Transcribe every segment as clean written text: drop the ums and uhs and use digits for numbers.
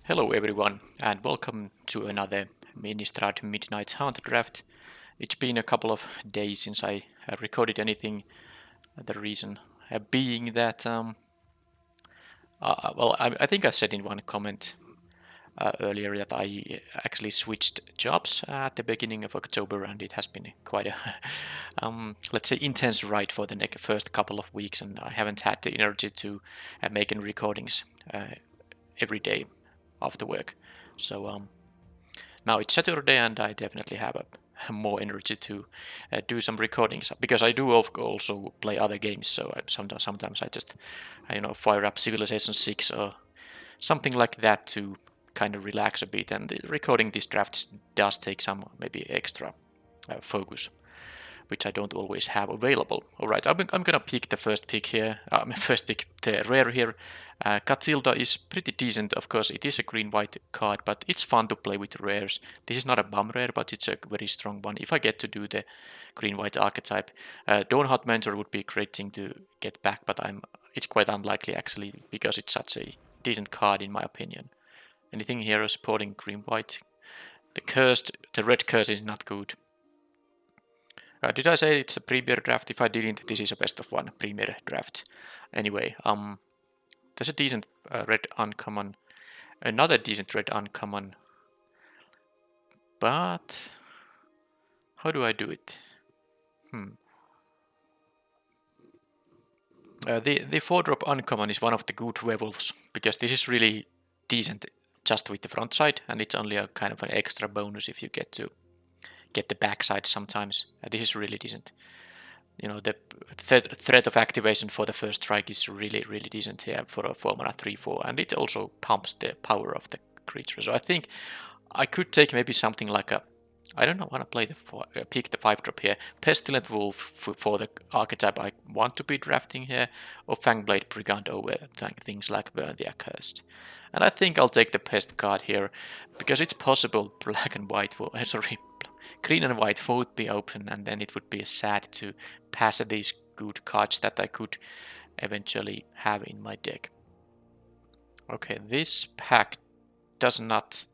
Hello everyone, and welcome to another Innistrad Midnight Hunt draft. It's been a couple of days since I recorded anything. The reason being that, I think I said in one comment earlier that I actually switched jobs at the beginning of October, and it has been quite a, let's say, intense ride for the first couple of weeks, and I haven't had the energy to make any recordings every day after work. So now it's Saturday, and I definitely have more energy to do some recordings because I do also play other games. So sometimes I just fire up Civilization 6 or something like that to kind of relax a bit. And recording these drafts does take some maybe extra focus, which I don't always have available. All right, I'm gonna pick the first pick here. First pick the rare here. Catilda is pretty decent, of course. It is a green-white card, but it's fun to play with rares. This is not a bum rare, but it's a very strong one. If I get to do the green-white archetype, Dawnhut Mentor would be a great thing to get back, but it's quite unlikely actually because it's such a decent card in my opinion. Anything here supporting green-white? The red curse is not good. Did I say it's a premier draft? If I didn't, this is a best of one premier draft. Anyway, there's a decent red uncommon, another decent red uncommon, but how do I do it? The 4-drop uncommon is one of the good werewolves because this is really decent just with the front side, and it's only a kind of an extra bonus if you get to get the backside sometimes. This is really decent. The threat of activation for the first strike is really decent here for a 4-mana 3/4, and it also pumps the power of the creature. So I think I could take maybe something like I don't know, want to play pick the 5-drop here. Pestilent Wolf for the archetype I want to be drafting here, or Fangblade Brigand over things like Burn the Accursed. And I think I'll take the Pest card here, because it's possible black and white, green and white would be open, and then it would be sad to pass these good cards that I could eventually have in my deck. Okay, this pack does not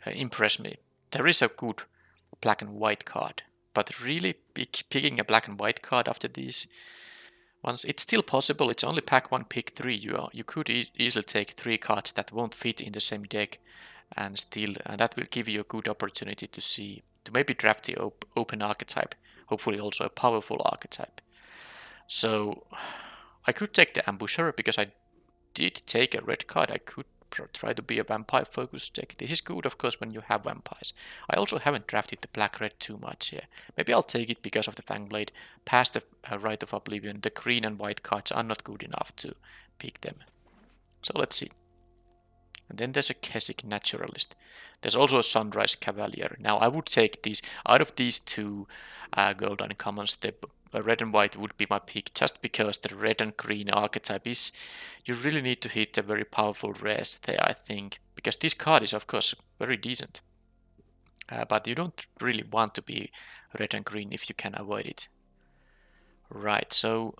impress me. There is a good black and white card, but really picking a black and white card after these ones, it's still possible. It's only pack 1, pick 3. You could easily take 3 cards that won't fit in the same deck, and that will give you a good opportunity to maybe draft the open archetype, hopefully also a powerful archetype. So I could take the Ambusher because I did take a red card. I could try to be a vampire focused deck. This is good, of course, when you have vampires. I also haven't drafted the black-red too much here. Maybe I'll take it because of the Fangblade. Past the Rite of Oblivion, the green and white cards are not good enough to pick them. So let's see. And then there's a Keswick Naturalist. There's also a Sunrise Cavalier. Now I would take these, out of these two gold uncommons, the red and white would be my pick, just because the red and green archetype is, you really need to hit a very powerful rares there, I think, because this card is of course very decent. But you don't really want to be red and green if you can avoid it. Right, so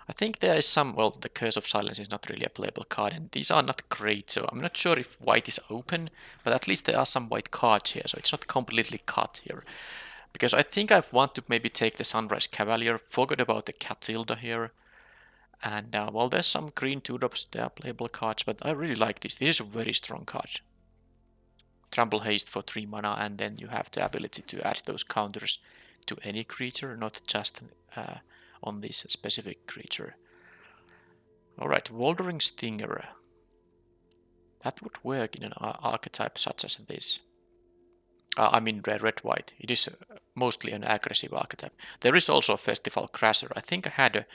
I think there is some, well, the Curse of Silence is not really a playable card, and these are not great, so I'm not sure if white is open, but at least there are some white cards here, so it's not completely cut here. Because I think I want to maybe take the Sunrise Cavalier, forgot about the Catilda here, and well, there's some green 2-drops, they are playable cards, but I really like this. This is a very strong card. Trample Haste for 3 mana, and then you have the ability to add those counters to any creature, not just on this specific creature. Alright, Waldering Stinger. That would work in an archetype such as this. I mean red-white. It is mostly an aggressive archetype. There is also a Festival Crasher. I think I had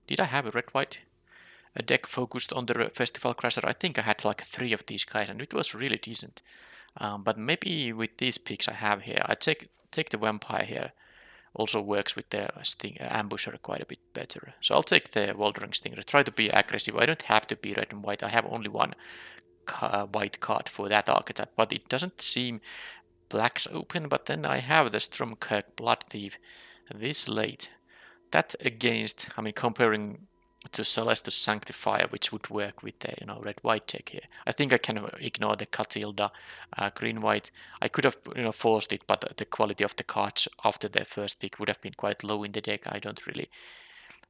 did I have a red-white? A deck focused on the Festival Crasher? I think I had like 3 of these guys, and it was really decent. But maybe with these picks I have here, I take the Vampire here. Also works with the Ambusher quite a bit better. So I'll take the Waldering Stinger. Try to be aggressive. I don't have to be red and white. I have only one white card for that archetype, but it doesn't seem black's open. But then I have the Stromkirk Blood Thief this late. That against, I mean, comparing to Celeste to Sanctify, which would work with the red-white deck here. I think I can ignore the Catilda green-white. I could have forced it, but the quality of the cards after the first pick would have been quite low in the deck. I don't really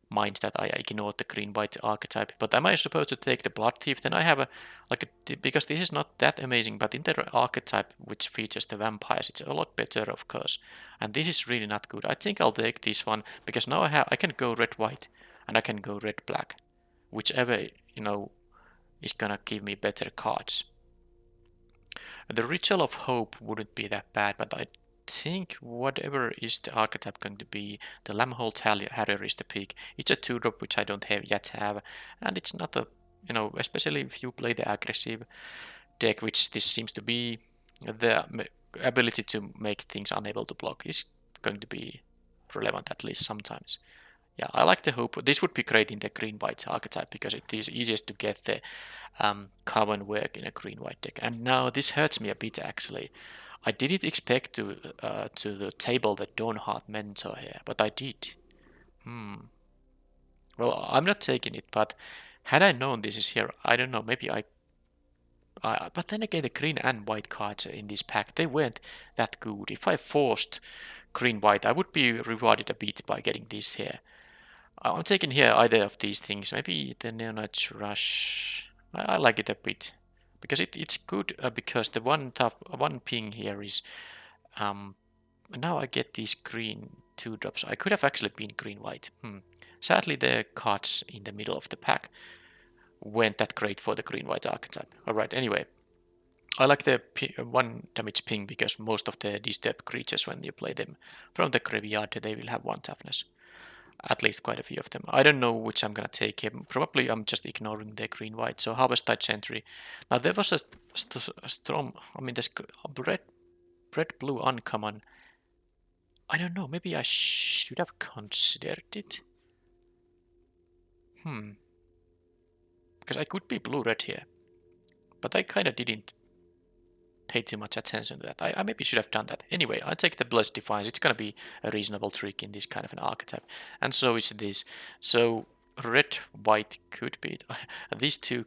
mind that I ignored the green-white archetype. But am I supposed to take the Blood Thief? Then I have because this is not that amazing, but in the archetype which features the vampires, it's a lot better, of course. And this is really not good. I think I'll take this one because now I can go red-white and I can go red-black, whichever is gonna give me better cards. The Ritual of Hope wouldn't be that bad, but I think whatever is the archetype going to be, the Lambhold Harrier is the pick. It's a 2-drop which I don't yet have, and it's not a, especially if you play the aggressive deck, which this seems to be, the ability to make things unable to block is going to be relevant at least sometimes. Yeah, I like the Hope. This would be great in the green-white archetype because it is easiest to get the carbon work in a green-white deck. And now this hurts me a bit actually. I didn't expect to the table the Dawnheart Mentor here, but I did. Well, I'm not taking it, but had I known this is here, I don't know, maybe but then again, the green and white cards in this pack, they weren't that good. If I forced green-white, I would be rewarded a bit by getting this here. I'm taking here either of these things. Maybe the Neonite Rush. I like it a bit because it's good because the one ping here is now I get these green 2-drops. I could have actually been green-white. Sadly, the cards in the middle of the pack weren't that great for the green-white archetype. Alright, anyway. I like the 1 damage ping because most of the disturbed creatures, when you play them from the graveyard, they will have 1 toughness. At least quite a few of them. I don't know which I'm gonna take here. Probably I'm just ignoring the green-white. So Harvest-Tide Sentry. Now there was a storm. I mean, this red-blue uncommon. I don't know. Maybe I should have considered it. Because I could be blue-red here, but I kind of didn't pay too much attention to that. I maybe should have done that. Anyway, I take the Blessed Defiance. It's gonna be a reasonable trick in this kind of an archetype. And so is this. So red, white could be it. These 2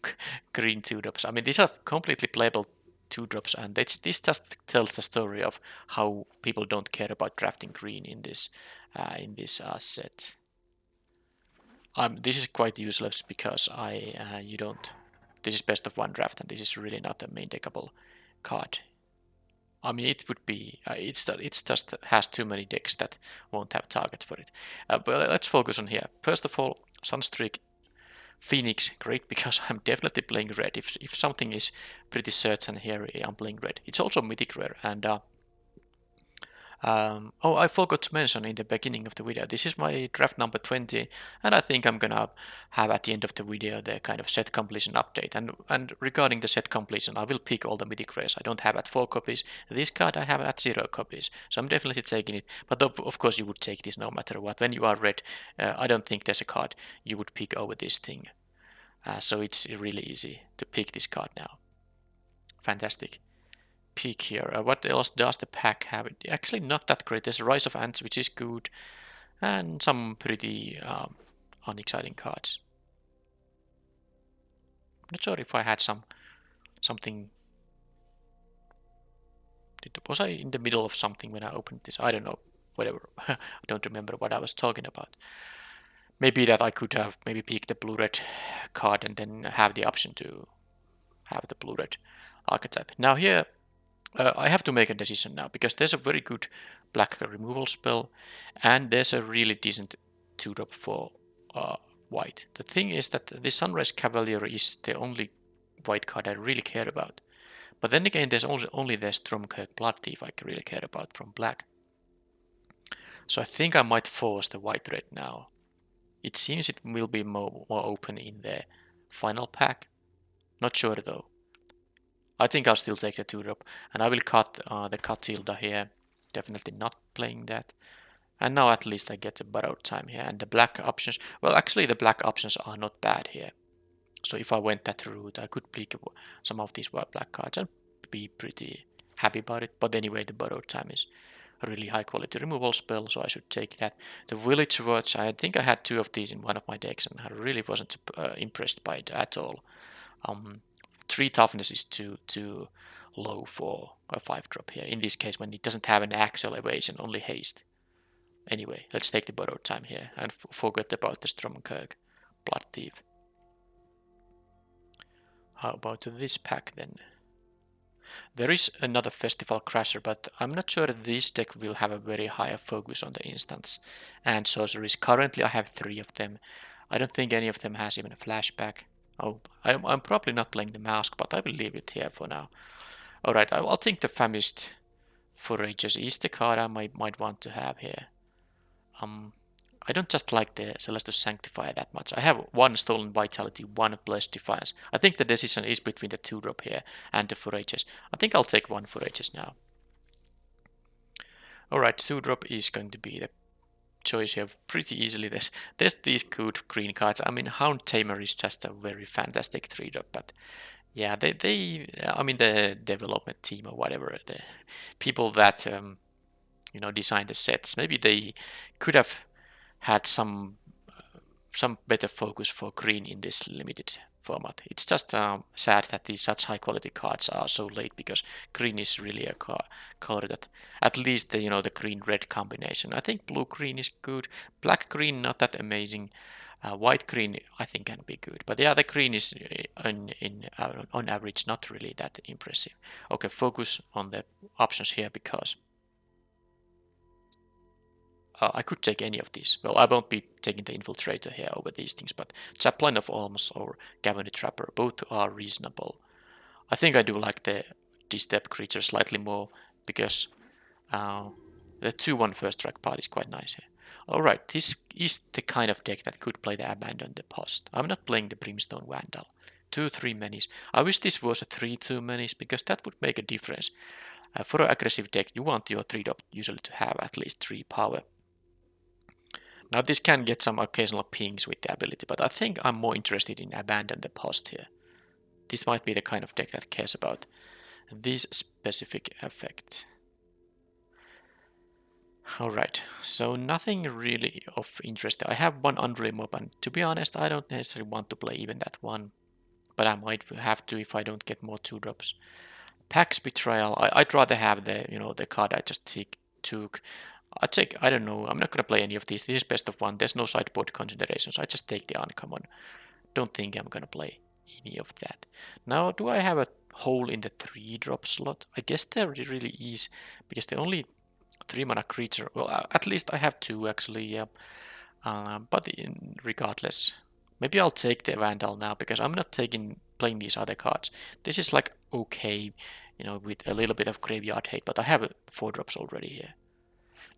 green 2-drops. I mean, these are completely playable 2-drops, and this just tells the story of how people don't care about drafting green in this set. This is quite useless because you don't. This is best of 1 draft, and this is really not a main deckable card. I mean, it would be. It's just has too many decks that won't have targets for it. But let's focus on here. First of all, Sunstreak, Phoenix, great because I'm definitely playing red. If something is pretty certain here, I'm playing red. It's also mythic rare, and oh, I forgot to mention in the beginning of the video, this is my draft number 20, and I think I'm gonna have at the end of the video the kind of set completion update. And regarding the set completion, I will pick all the mythic rares. I don't have at 4 copies. This card I have at 0 copies, so I'm definitely taking it. But of course you would take this no matter what. When you are red, I don't think there's a card you would pick over this thing. So it's really easy to pick this card now. Fantastic. Peak here. What else does the pack have? Actually, not that great. There's a Rise of Ants, which is good, and some pretty unexciting cards. I'm not sure if I had something. Was I in the middle of something when I opened this? I don't know. Whatever. I don't remember what I was talking about. Maybe that I could have maybe picked the blue-red card and then have the option to have the blue-red archetype. Now here. I have to make a decision now because there's a very good black removal spell and there's a really decent 2-drop for white. The thing is that the Sunrise Cavalier is the only white card I really care about. But then again, there's only the Stromkirk Blood Thief I really care about from black. So I think I might force the white-red now. It seems it will be more open in the final pack. Not sure though. I think I'll still take the 2-drop, and I will cut the Catilda here. Definitely not playing that. And now at least I get a borrowed time here. And the black options, well actually the black options are not bad here. So if I went that route, I could pick some of these black cards and be pretty happy about it. But anyway, the borrowed time is a really high quality removal spell, so I should take that. The Village Watch, I think I had 2 of these in one of my decks, and I really wasn't impressed by it at all. 3 toughness is too low for a 5-drop here. In this case, when it doesn't have an actual evasion, only haste. Anyway, let's take the borrowed time here and forget about the Stromkirk Blood Thief. How about this pack then? There is another Festival Crasher, but I'm not sure that this deck will have a very high focus on the instants and sorceries. Currently I have 3 of them. I don't think any of them has even a flashback. Oh, I'm probably not playing the Mask, but I will leave it here for now. Alright, I'll think the Famished Foragers is the card I might want to have here. I don't just like the Celestus Sanctifier that much. I have 1 Stolen Vitality, 1 Blessed Defiance. I think the decision is between the 2-drop here and the Foragers. I think I'll take 1 Foragers now. Alright, 2-drop is going to be the choice here pretty easily. There's these good green cards. I mean, Hound Tamer is just a very fantastic 3-drop, but yeah, I mean, the development team or whatever, the people that designed the sets, maybe they could have had some better focus for green in this limited format. It's just sad that these such high quality cards are so late, because green is really a color that at least the green red combination. I think blue green is good, black green not that amazing. White green I think can be good, but yeah, the green is on average not really that impressive. Okay, focus on the options here, because I could take any of these. Well, I won't be taking the Infiltrator here over these things, but Chaplain of Alms or Cavern Trapper, both are reasonable. I think I do like the Disturb creature slightly more, because the 2/1 first strike part is quite nice here. Alright, this is the kind of deck that could play the Abandon the Post. I'm not playing the Brimstone Vandal. 2/3 minis. I wish this was a 3/2 minis, because that would make a difference. For an aggressive deck, you want your 3-drop usually to have at least 3 power. Now this can get some occasional pings with the ability, but I think I'm more interested in Abandon the Post here. This might be the kind of deck that cares about this specific effect. Alright, so nothing really of interest. I have 1 Unruly Mob, and to be honest, I don't necessarily want to play even that one, but I might have to if I don't get more 2-drops. Pax Betrayal, I'd rather have the card I just took. I don't know, I'm not gonna play any of these. This is best of 1, there's no sideboard considerations, I just take the uncommon. Don't think I'm gonna play any of that. Now, do I have a hole in the 3-drop slot? I guess there really is, because the only 3-mana creature, well, at least I have 2 actually, yeah. But regardless, maybe I'll take the Vandal now, because I'm not playing these other cards. This is like okay, with a little bit of graveyard hate, but I have 4-drops already here.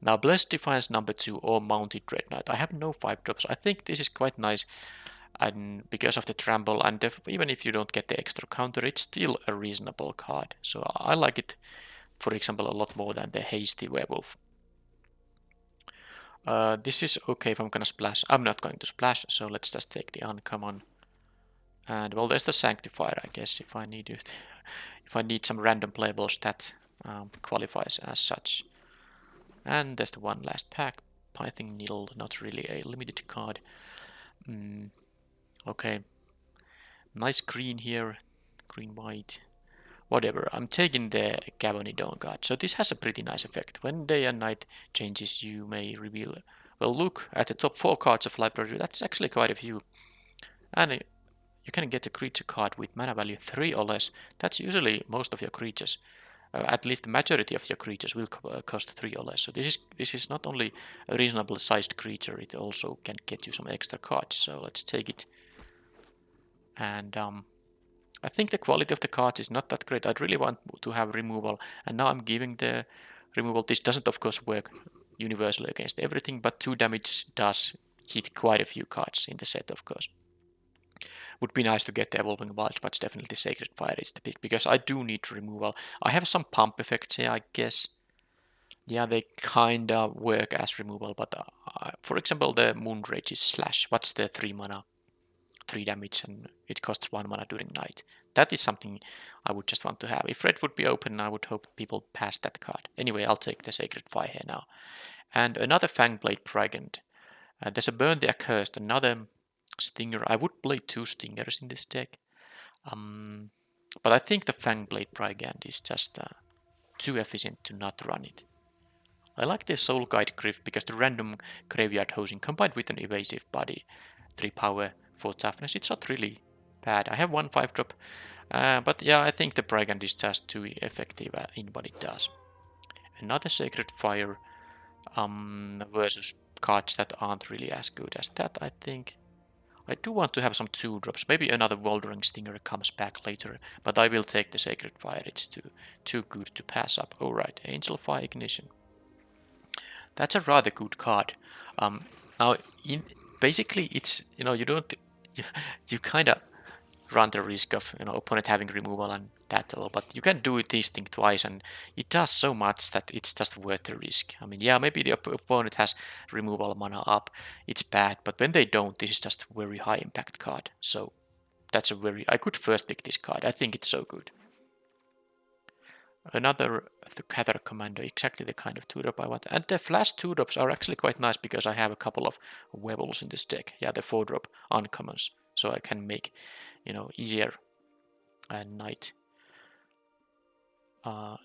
Now, Blessed Defiance number 2 or Mounted Dread Knight. I have no 5-drops. I think this is quite nice, and because of the trample, and even if you don't get the extra counter, it's still a reasonable card. So I like it, for example, a lot more than the Hasty Werewolf. This is okay if I'm gonna splash. I'm not going to splash, so let's just take the uncommon. And well, there's the Sanctifier, I guess, if I need it. If I need some random playables, that qualifies as such. And there's the one last pack. Python Needle, not really a limited card. Okay. Nice green here. Green, white. Whatever. I'm taking the Cavernidon card. So this has a pretty nice effect. When day and night changes, you may reveal... Well, look at the top 4 cards of library. That's actually quite a few. And you can get a creature card with mana value 3 or less. That's usually most of your creatures. At least the majority of your creatures will cost 3 or less. So this is not only a reasonable sized creature, it also can get you some extra cards. So let's take it. And I think the quality of the cards is not that great. I'd really want to have removal, and now I'm giving the removal. This doesn't of course work universally against everything, but 2 damage does hit quite a few cards in the set, of course. Would be nice to get the Evolving Wilds, but definitely Sacred Fire is the pick, because I do need removal. I have some pump effects here, I guess. Yeah, they kinda work as removal, but for example, the Moonrage's Slash. What's the 3 mana, 3 damage, and it costs 1 mana during night. That is something I would just want to have. If red would be open, I would hope people pass that card. Anyway, I'll take the Sacred Fire here now. And another Fangblade Brigand. There's a Burn the Accursed, another Stinger. I would play 2 Stingers in this deck. But I think the Fangblade Brigand is just too efficient to not run it. I like the Soul Guide Griff because the random graveyard hosing combined with an evasive body, 3 power, 4 toughness, it's not really bad. I have 1 5-drop, but yeah, I think the Brigand is just too effective in what it does. Another Sacred Fire versus cards that aren't really as good as that, I think. I do want to have some 2-drops. Maybe another Wouldering Stinger comes back later, but I will take the Sacred Fire. It's too good to pass up. Alright, Angel Fire Ignition. That's a rather good card. Now, basically, it's, you don't, you kind of run the risk of, opponent having removal and that all, but you can do this thing twice, and it does so much that it's just worth the risk. I mean, yeah, maybe the opponent has removal mana up, it's bad, but when they don't, this is just a very high impact card. So that's I could first pick this card. I think it's so good. Another the Cather Commando, exactly the kind of 2-drop I want. And the flash 2-drops are actually quite nice because I have a couple of Werewolves in this deck. Yeah, the 4-drop uncommons. So I can make, easier night, well,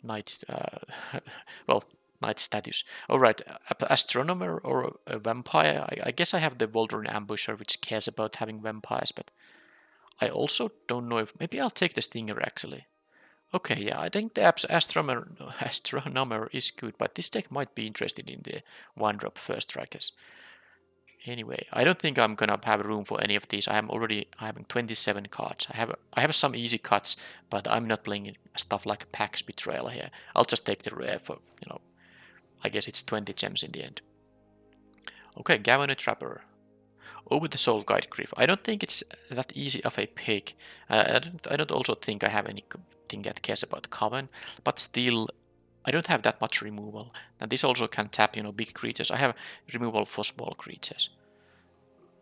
night status. Alright, Astronomer or a Vampire. I guess I have the Waldron Ambusher, which cares about having vampires, but I also don't know if, maybe I'll take the Stinger actually. Okay, yeah, I think the Astronomer is good, but this deck might be interested in the 1-drop first strikers. Anyway, I don't think I'm gonna have room for any of these. I am already having 27 cards. I have some easy cuts, but I'm not playing stuff like Pax Betrayal here. I'll just take the rare for, I guess it's 20 gems in the end. Okay, Gavin Trapper. Over the Soul Guide Griff. I don't think it's that easy of a pick. I don't also think I have anything that cares about Coven, but still, I don't have that much removal. And this also can tap, big creatures. I have removal for small creatures.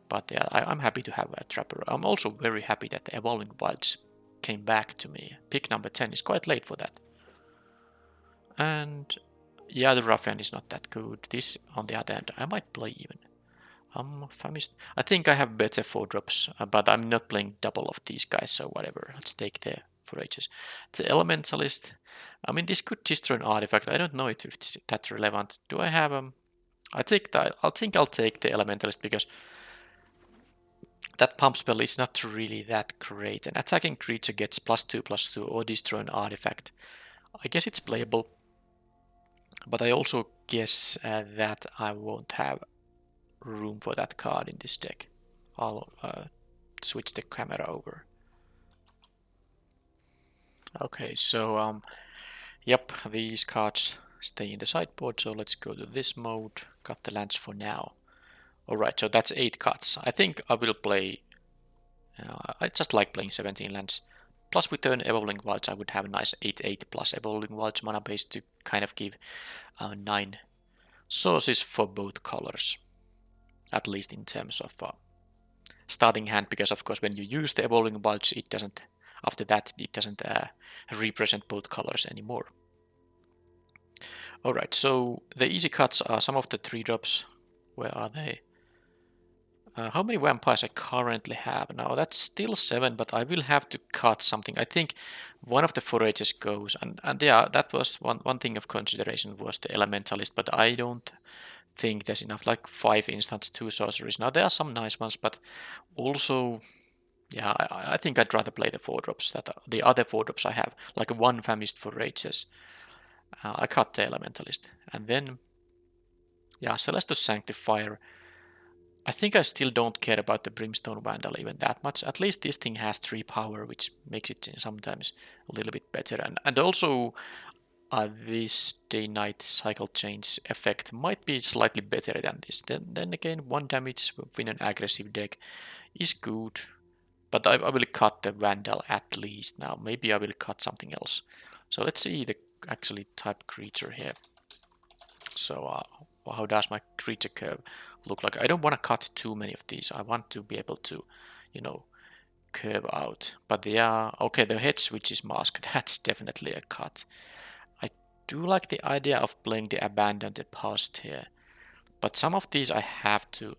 But yeah, I'm happy to have a Trapper. I'm also very happy that the Evolving Wilds came back to me. Pick number 10 is quite late for that. And yeah, the Ruffian is not that good. This, on the other hand, I might play even. Famist. I think I have better 4-drops, but I'm not playing double of these guys, so whatever. Let's take the Forages. The Elementalist. I mean, this could destroy an artifact. I don't know if it's that relevant. Do I have I think I'll take the Elementalist because that pump spell is not really that great. An attacking creature gets +2/+2 or destroy an artifact. I guess it's playable, but I also guess that I won't have room for that card in this deck. I'll switch the camera over. Okay, so yep, these cards stay in the sideboard, so let's go to this mode. Got the lands for now. Alright, so that's 8 cards. I think I will play, I just like playing 17 lands. Plus with an Evolving Wilds I would have a nice 8/8 plus Evolving Wilds mana base to kind of give 9 sources for both colors. At least in terms of starting hand, because of course when you use the Evolving Wilds, it doesn't, after that, it doesn't represent both colors anymore. Alright, so the easy cuts are some of the 3-drops. Where are they? How many vampires I currently have? Now that's still 7, but I will have to cut something. I think one of the forages goes, and yeah, that was one thing of consideration was the Elementalist, but I don't think there's enough, like 5 instants, 2 sorceries. Now there are some nice ones, but also, yeah, I think I'd rather play the 4-drops, the other 4-drops I have, like 1 Famished Forages. I cut the Elementalist, and then, yeah, Celestus Sanctifier. I think I still don't care about the Brimstone Vandal even that much. At least this thing has 3 power, which makes it sometimes a little bit better. And also, this day-night cycle change effect might be slightly better than this. Then again, 1 damage within an aggressive deck is good. But I will cut the Vandal at least now. Maybe I will cut something else. So let's see the actually type creature here. So how does my creature curve look like? I don't want to cut too many of these. I want to be able to, curve out. But they are... Okay, the head switch is masked. That's definitely a cut. I do like the idea of playing the abandoned past here. But some of these I have to...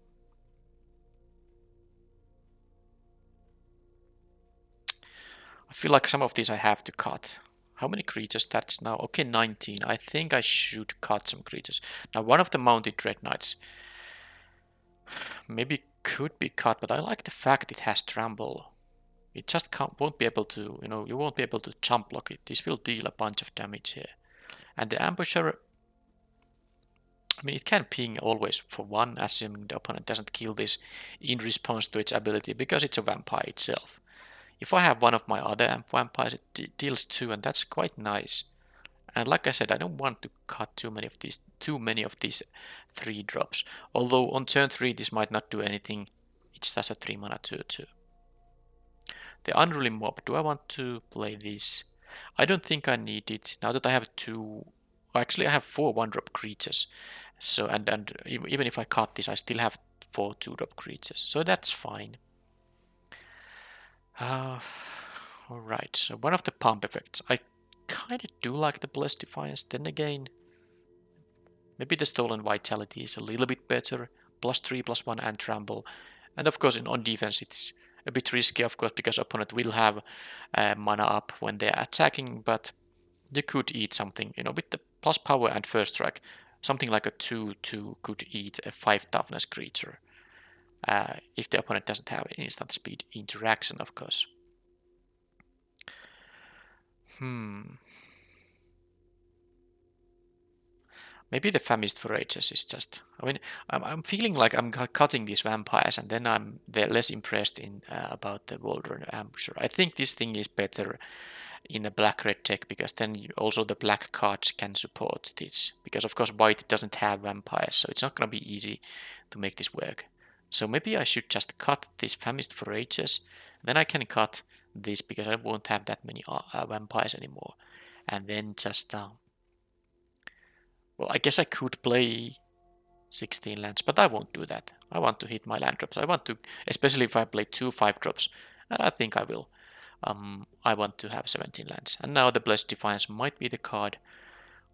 I feel like some of these I have to cut. How many creatures? That's now... Okay, 19. I think I should cut some creatures. Now, one of the mounted Dread Knights maybe could be cut, but I like the fact it has trample. It just won't be able to, you won't be able to jump block it. This will deal a bunch of damage here. And the ambusher, I mean, it can ping always for one, assuming the opponent doesn't kill this in response to its ability, because it's a vampire itself. If I have one of my other vampires, it deals 2, and that's quite nice. And like I said, I don't want to cut too many of these 3 drops. Although on turn 3 this might not do anything. It's just a 3 mana 2/2. The Unruly Mob, do I want to play this? I don't think I need it. Now that I have 2... Actually I have 4 1-drop creatures. So and even if I cut this, I still have 4 2-drop creatures. So that's fine. Alright, so one of the pump effects. I kind of do like the Blessed Defiance. Then again, maybe the Stolen Vitality is a little bit better. +3, +1 and trample. And of course on defense it's a bit risky, of course, because opponent will have mana up when they're attacking, but you could eat something, with the plus power and first strike. Something like a 2/2 could eat a 5 toughness creature. If the opponent doesn't have instant speed interaction, of course. Maybe the Famished Vorages is just... I mean, I'm feeling like I'm cutting these vampires, and then they're less impressed about the Waldron Ambusher. I think this thing is better in a black-red deck, because then also the black cards can support this. Because of course white doesn't have vampires, so it's not going to be easy to make this work. So maybe I should just cut this Famished Vorages, then I can cut this, because I won't have that many vampires anymore. And then just... well, I guess I could play 16 lands, but I won't do that. I want to hit my land drops. I want to, especially if I play 2 5-drops, and I think I will. I want to have 17 lands. And now the Blessed Defiance might be the card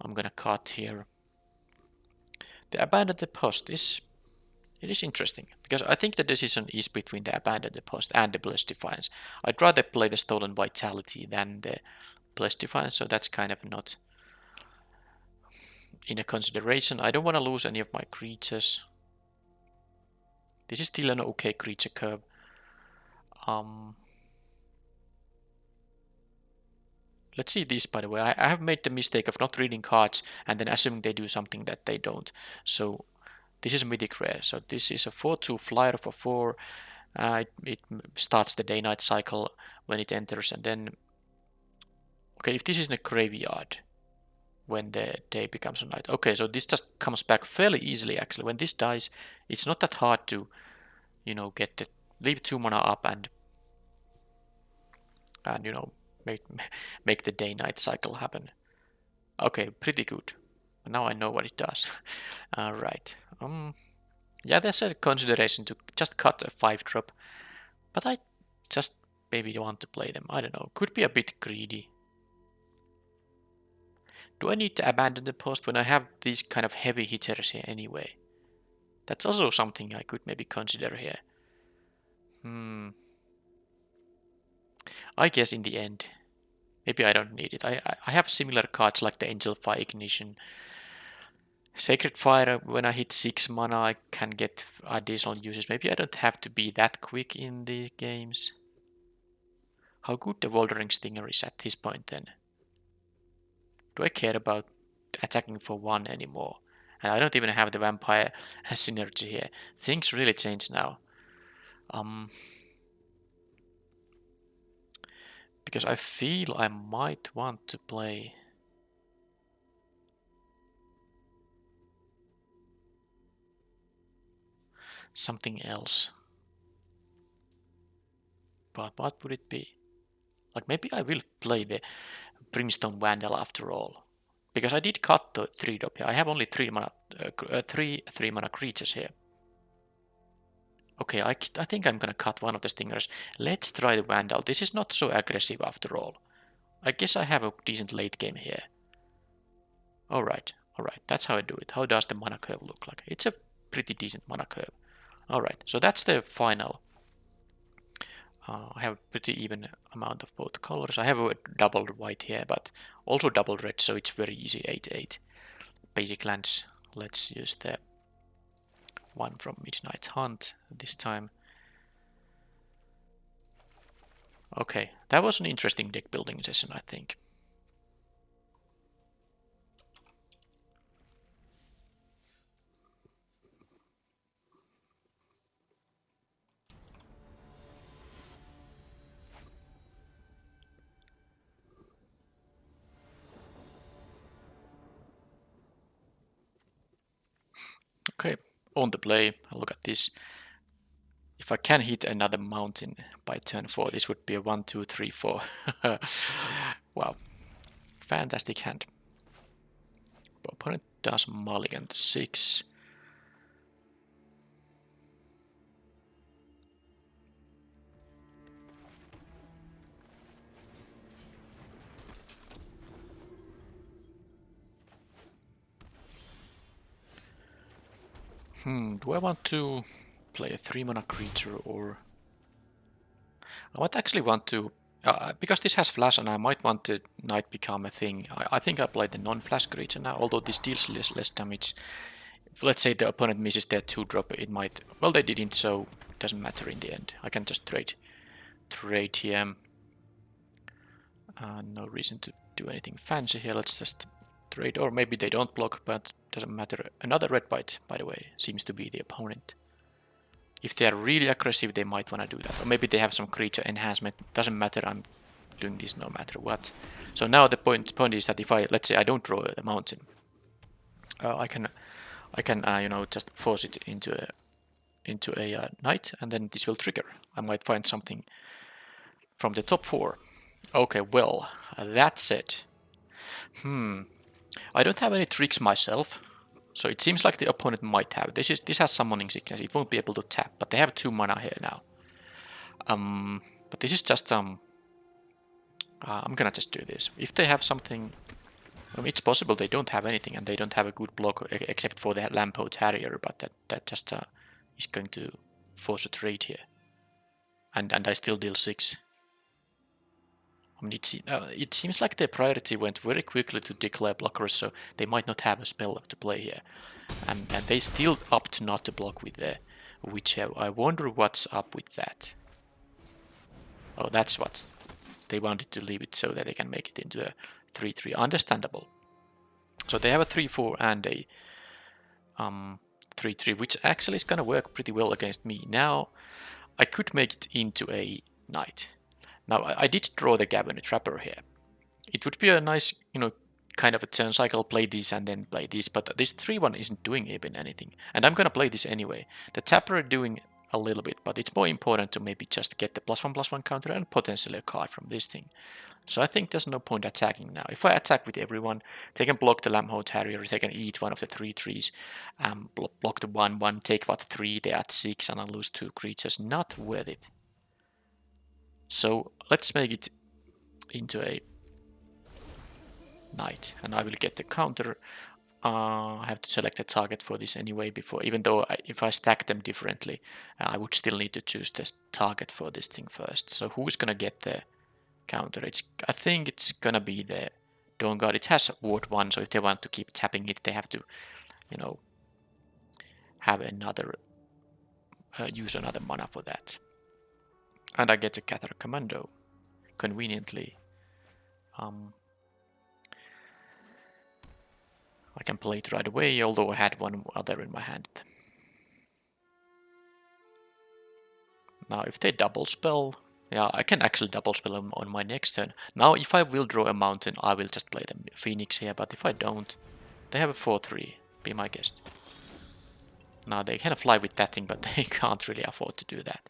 I'm gonna cut here. The Abandoned Post is... it is interesting, because I think the decision is between the Abandoned Post and the Blessed Defiance. I'd rather play the Stolen Vitality than the Blessed Defiance, so that's kind of not in a consideration. I don't want to lose any of my creatures. This is still an okay creature curve. Let's see this, by the way. I have made the mistake of not reading cards and then assuming they do something that they don't. So this is a mythic rare. So this is a 4/2 flyer for 4. It starts the day-night cycle when it enters, and then... okay, if this is in a graveyard when the day becomes a night. Okay, so this just comes back fairly easily, actually. When this dies, it's not that hard to, get the... leave 2 mana up and make the day-night cycle happen. Okay, pretty good. Now I know what it does. Alright. Yeah, there's a consideration to just cut a 5-drop. But I just maybe want to play them. I don't know. Could be a bit greedy. Do I need to abandon the post when I have these kind of heavy hitters here anyway? That's also something I could maybe consider here. I guess in the end, maybe I don't need it. I have similar cards like the Angel Fire Ignition. Sacred Fire, when I hit 6 mana, I can get additional uses. Maybe I don't have to be that quick in the games. How good the Waldering Stinger is at this point then? Do I care about attacking for 1 anymore? And I don't even have the Vampire synergy here. Things really change now. Because I feel I might want to play something else. But what would it be? Like, maybe I will play the Brimstone Vandal after all. Because I did cut the 3-drop here. I have only 3 mana, 3 3-mana creatures here. Okay, I think I'm gonna cut one of the stingers. Let's try the Vandal. This is not so aggressive after all. I guess I have a decent late game here. Alright, that's how I do it. How does the mana curve look like? It's a pretty decent mana curve. Alright, so that's the final. I have a pretty even amount of both colors. I have a double white here, but also double red, so it's very easy. 8-8. Basic lands. Let's use the one from Midnight Hunt this time. Okay, that was an interesting deck building session, I think. Okay, on the play, look at this. If I can hit another mountain by turn 4, this would be a 1, 2, 3, 4. Wow, fantastic hand. Opponent does mulligan to 6. Do I want to play a 3-mana creature, or I might actually want to, because this has flash and I might want the knight become a thing. I think I play the non-flash creature now, although this deals less damage. If, let's say, the opponent misses their 2-drop, it might, well, they didn't, so it doesn't matter in the end. I can just trade here. No reason to do anything fancy here. Let's just trade, or maybe they don't block, but doesn't matter. Another red white, by the way, seems to be the opponent. If they are really aggressive, they might want to do that. Or maybe they have some creature enhancement. Doesn't matter, I'm doing this no matter what. So now the point is that if I, let's say I don't draw the mountain, I can you know, just force it into a knight, and then this will trigger. I might find something from the top 4. Okay, well, that's it. I don't have any tricks myself, so it seems like the opponent might have. This has summoning sickness. It won't be able to tap, but they have 2 mana here now. But this is just I'm gonna just do this. If they have something, I mean, it's possible they don't have anything and they don't have a good block except for the Lampot Harrier, but that just is going to force a trade here. And I still deal 6. I mean, it seems like their priority went very quickly to declare blockers, so they might not have a spell to play here. And they still opt not to block with the Witch. I wonder what's up with that. Oh, that's what. They wanted to leave it so that they can make it into a 3-3. Understandable. So they have a 3-4 and a 3-3, which actually is gonna work pretty well against me. Now, I could make it into a knight. Now, I did draw the Gavin Trapper here. It would be a nice, you know, kind of a turn cycle, play this and then play this, but this 3-1 isn't doing even anything. And I'm gonna play this anyway. The Tapper doing a little bit, but it's more important to maybe just get the +1/+1 counter and potentially a card from this thing. So I think there's no point attacking now. If I attack with everyone, they can block the Lampot Harrier, they can eat one of the 3/3s, block the 1/1, take what 3, they're at 6, and I lose 2 creatures. Not worth it. So let's make it into a knight, and I will get the counter. I have to select a target for this anyway, even though if I stack them differently, I would still need to choose this target for this thing first. So who's gonna get the counter? I think it's gonna be the Dawn Guard. It has Ward 1, so if they want to keep tapping it, they have to, you know, have another, use another mana for that. And I get a Cathar Commando, conveniently. I can play it right away, although I had one other in my hand. Now, if they double spell, yeah, I can actually double spell on my next turn. Now, if I will draw a mountain, I will just play the Phoenix here, but if I don't, they have a 4-3, be my guest. Now, they can fly with that thing, but they can't really afford to do that.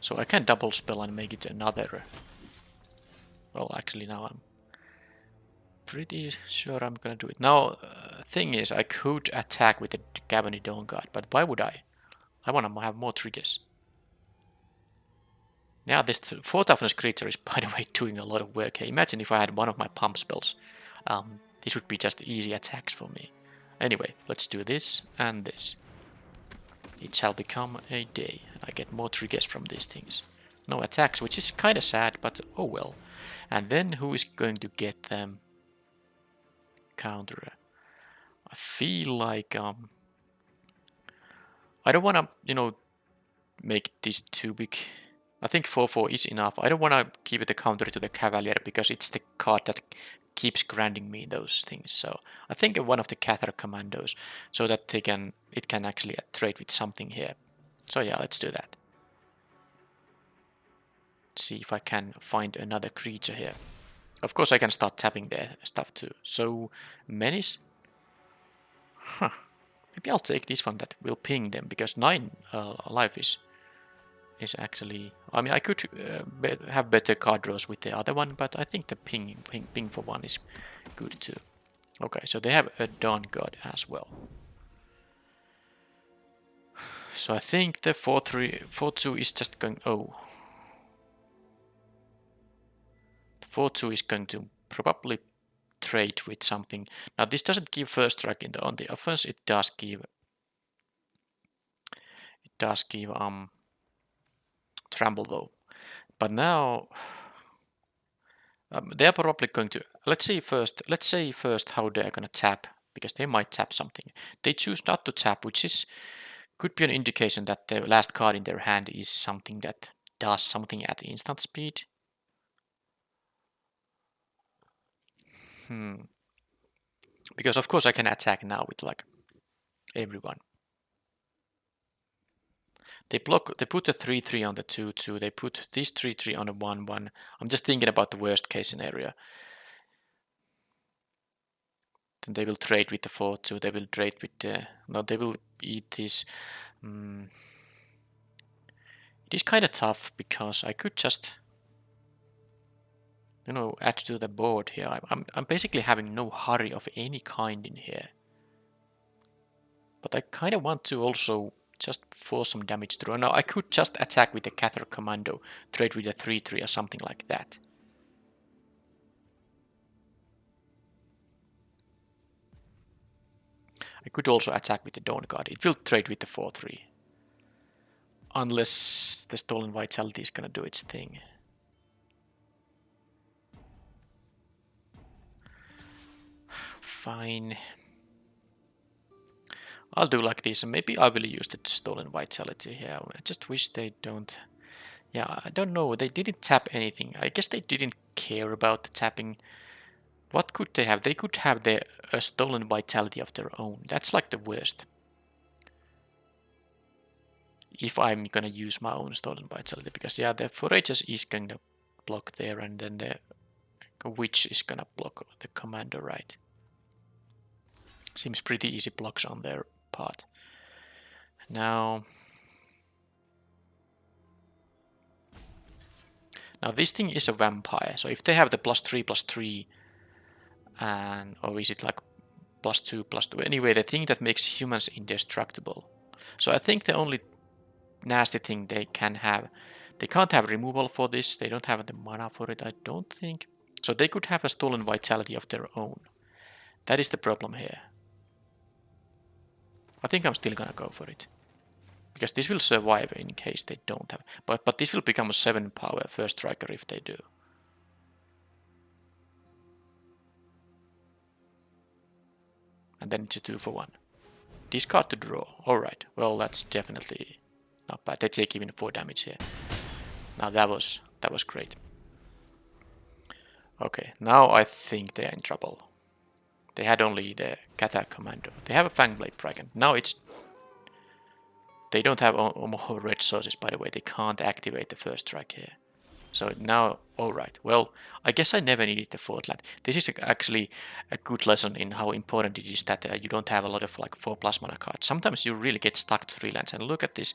So I can double spell and make it another. Well, actually now I'm pretty sure I'm gonna do it. Now, thing is, I could attack with the Cavani Dawn Guard, but why would I? I wanna have more triggers. Yeah, this 4 toughness creature is, by the way, doing a lot of work here. Imagine if I had one of my pump spells. This would be just easy attacks for me. Anyway, let's do this and this. It shall become a day, and I get more triggers from these things. No attacks, which is kind of sad, but oh well. And then who is going to get them? Counter. I feel like I don't want to, make this too big. I think 4/4 is enough. I don't want to give it a counter to the Cavalier because it's the card that keeps granting me those things. So I think one of the Cathar Commandos, so that it can actually trade with something here. So yeah, let's do that. See if I can find another creature here. Of course I can start tapping their stuff too. So Menace. Huh. Maybe I'll take this one that will ping them because 9 life is actually. I mean, I could have better card draws with the other one, but I think the ping for 1 is good too. Okay, so they have a Dawn God as well. So I think the 4/2 is just going. Oh, the 4/2 is going to probably trade with something. Now this doesn't give first strike on the offense. It does give. Trample though. But now they are probably going to. Let's say first how they are going to tap, because they might tap something. They choose not to tap, which could be an indication that the last card in their hand is something that does something at instant speed. Because of course I can attack now with like everyone. They block. They put a 3/3 on the 2/2. They put this 3/3 on a 1/1. I'm just thinking about the worst case scenario. Then they will trade with the 4/2. They will trade with the. No, they will eat this. It is kind of tough because I could just, add to the board here. I'm basically having no hurry of any kind in here. But I kind of want to also just force some damage through. Now I could just attack with the Cathar Commando, trade with a 3/3 or something like that. I could also attack with the Dawn Guard. It will trade with the 4/3. Unless the Stolen Vitality is gonna do its thing. Fine. I'll do like this, and maybe I will use the Stolen Vitality here. I just wish they don't. Yeah, I don't know. They didn't tap anything. I guess they didn't care about the tapping. What could they have? They could have a Stolen Vitality of their own. That's like the worst. If I'm gonna use my own Stolen Vitality, because yeah, the Forages is gonna block there, and then the Witch is gonna block the Commander, right? Seems pretty easy blocks on their part. Now this thing is a vampire, so if they have the +3/+3, and or is it like +2/+2? Anyway, the thing that makes humans indestructible. So I think the only nasty thing they can have, they can't have removal for this. They don't have the mana for it, I don't think. So they could have a Stolen Vitality of their own. That is the problem here. I think I'm still gonna go for it, because this will survive in case they don't have. But this will become a 7 power first striker if they do. And then it's a 2/1. Discard to draw. Alright, well that's definitely not bad. They take even 4 damage here. Now that was great. Okay, now I think they're in trouble. They had only the Cathar Commando. They have a Fangblade Dragon. Now they don't have more red sources, by the way. They can't activate the first strike here. So now, alright. Well, I guess I never needed the 4th land. This is actually a good lesson in how important it is that you don't have a lot of like 4+ mana cards. Sometimes you really get stuck to 3 lands. And look at this.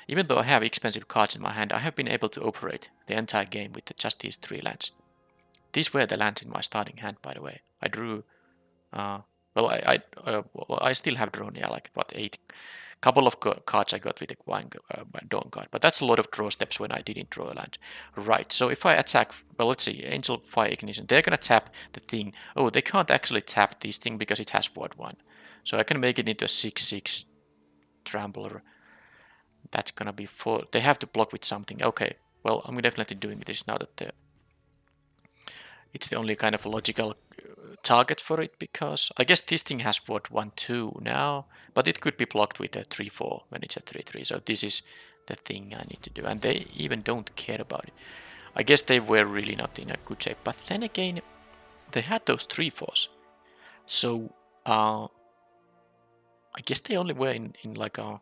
Even though I have expensive cards in my hand, I have been able to operate the entire game with just these 3 lands. These were the lands in my starting hand, by the way. I drew. Well, I still have drawn, yeah, like what, 8. Couple of cards I got with the Dawn card, but that's a lot of draw steps when I didn't draw a land. Right, so if I attack, well, let's see, Angel Fire Ignition, they're gonna tap the thing. Oh, they can't actually tap this thing because it has ward 1. So I can make it into a 6/6 Trampler. That's gonna be 4. They have to block with something. Okay, well, I'm definitely doing this now that it's the only kind of logical target for it, because I guess this thing has ward 1/2 now, but it could be blocked with a 3/4 when it's a 3/3. So this is the thing I need to do, and they even don't care about it. I guess they were really not in a good shape, but then again, they had those 3/4s. So I guess they only were in like a,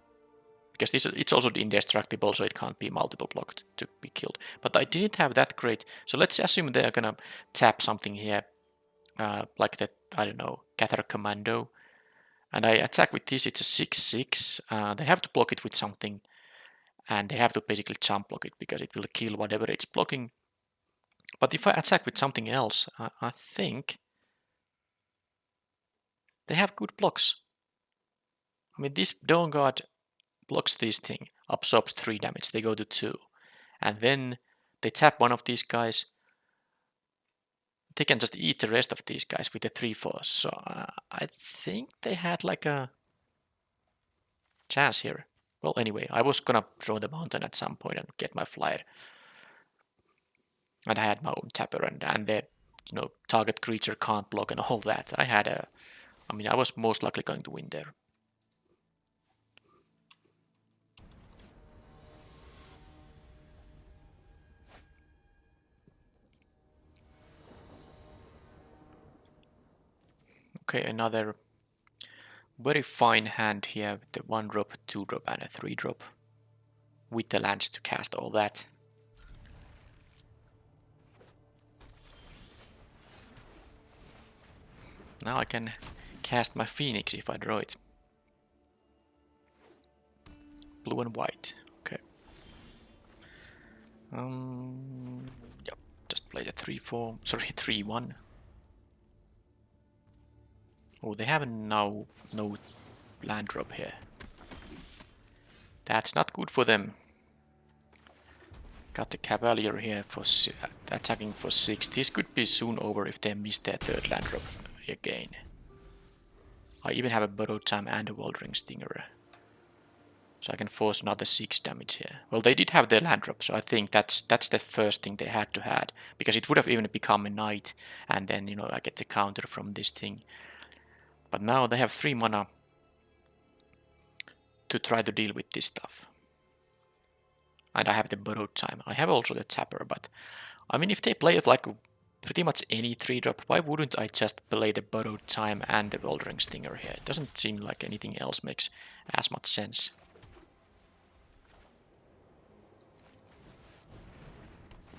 because it's also indestructible, so it can't be multiple blocked to be killed. But I didn't have that great, so let's assume they're gonna tap something here, like that, I don't know, Cathar Commando, and I attack with this. It's a 6/6. They have to block it with something, and they have to basically jump block it because it will kill whatever it's blocking. But if I attack with something else, I think they have good blocks. I mean, this Dawn Guard blocks this thing, absorbs 3 damage, they go to 2. And then they tap one of these guys. They can just eat the rest of these guys with the 3/4. So I think they had like a chance here. Well, anyway, I was gonna draw the mountain at some point and get my flyer. And I had my own tapper, and the target creature can't block and all that. I was most likely going to win there. Okay, another very fine hand here with the 1-drop, 2-drop, and a 3-drop. With the lands to cast all that. Now I can cast my Phoenix if I draw it. Blue and white. Okay. Yep. Just play the 3/4. Sorry, 3/1. Oh, they have now no land drop here. That's not good for them. Got the Cavalier here for attacking for 6. This could be soon over if they miss their 3rd land drop again. I even have a Borrowed Time and a Wandering Stinger. So I can force another 6 damage here. Well, they did have their land drop, so I think that's the first thing they had to have. Because it would have even become a knight, and then, I get the counter from this thing. But now they have 3 mana to try to deal with this stuff. And I have the Borrowed Time. I have also the Tapper, but I mean, if they play it like pretty much any 3-drop, why wouldn't I just play the Borrowed Time and the Wandering Stinger here? It doesn't seem like anything else makes as much sense.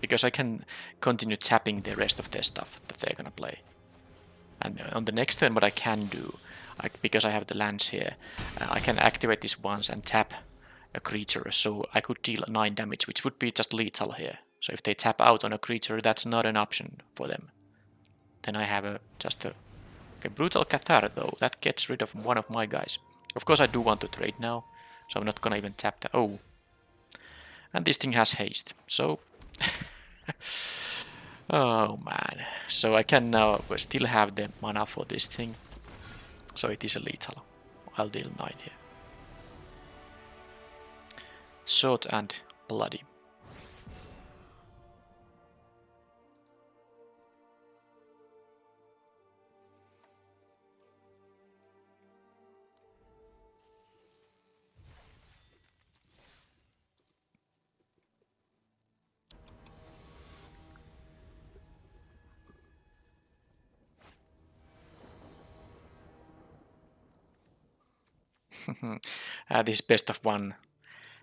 Because I can continue tapping the rest of their stuff that they're gonna play. And on the next turn, what I can do, because I have the lands here, I can activate this once and tap a creature, so I could deal 9 damage, which would be just lethal here. So if they tap out on a creature, that's not an option for them. Then I have just a Brutal Cathar, though. That gets rid of one of my guys. Of course, I do want to trade now, so I'm not gonna even tap that. Oh. And this thing has haste, so... Oh man. So I can now still have the mana for this thing. So it is a lethal. I'll deal 9 here. Short and bloody. This best of 1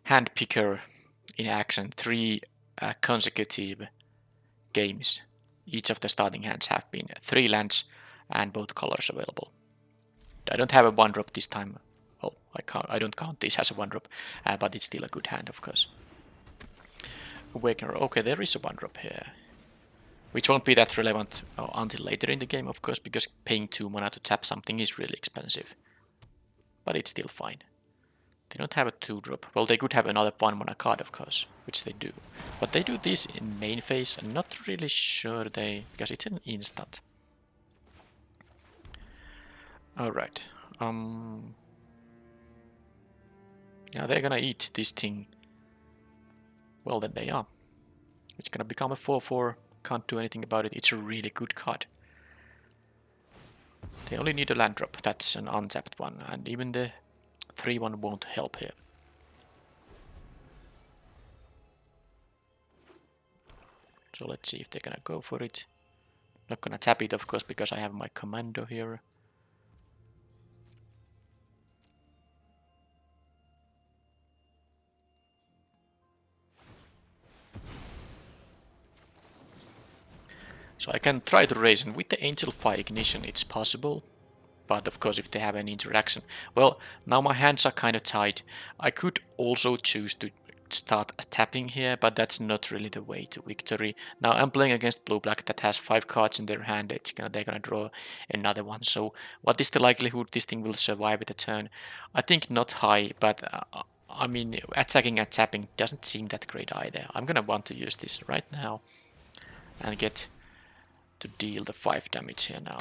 hand picker in action. 3 consecutive games. Each of the starting hands have been 3 lands and both colors available. I don't have a 1-drop this time. Well, I don't count this as a 1-drop, but it's still a good hand, of course. Awakener. Okay, there is a 1-drop here. Which won't be that relevant until later in the game, of course, because paying 2 mana to tap something is really expensive. But it's still fine. They don't have a 2-drop. Well, they could have another 1 mana card, of course, which they do. But they do this in main phase. I'm not really sure they... because it's an instant. Alright. Yeah, they're gonna eat this thing. Well, then they are. It's gonna become a 4/4. Can't do anything about it. It's a really good card. They only need a land drop. That's an untapped one. And even the 3/1 won't help here. So let's see if they're gonna go for it. Not gonna tap it, of course, because I have my commando here. So I can try to raise, and with the Angel Fire Ignition it's possible. But of course if they have any interaction. Well, now my hands are kind of tied. I could also choose to start tapping here, but that's not really the way to victory. Now I'm playing against blue-black that has 5 cards in their hand. They're gonna draw another one. So what is the likelihood this thing will survive the turn? I think not high, but I mean, attacking and tapping doesn't seem that great either. I'm gonna want to use this right now and get to deal the 5 damage here now.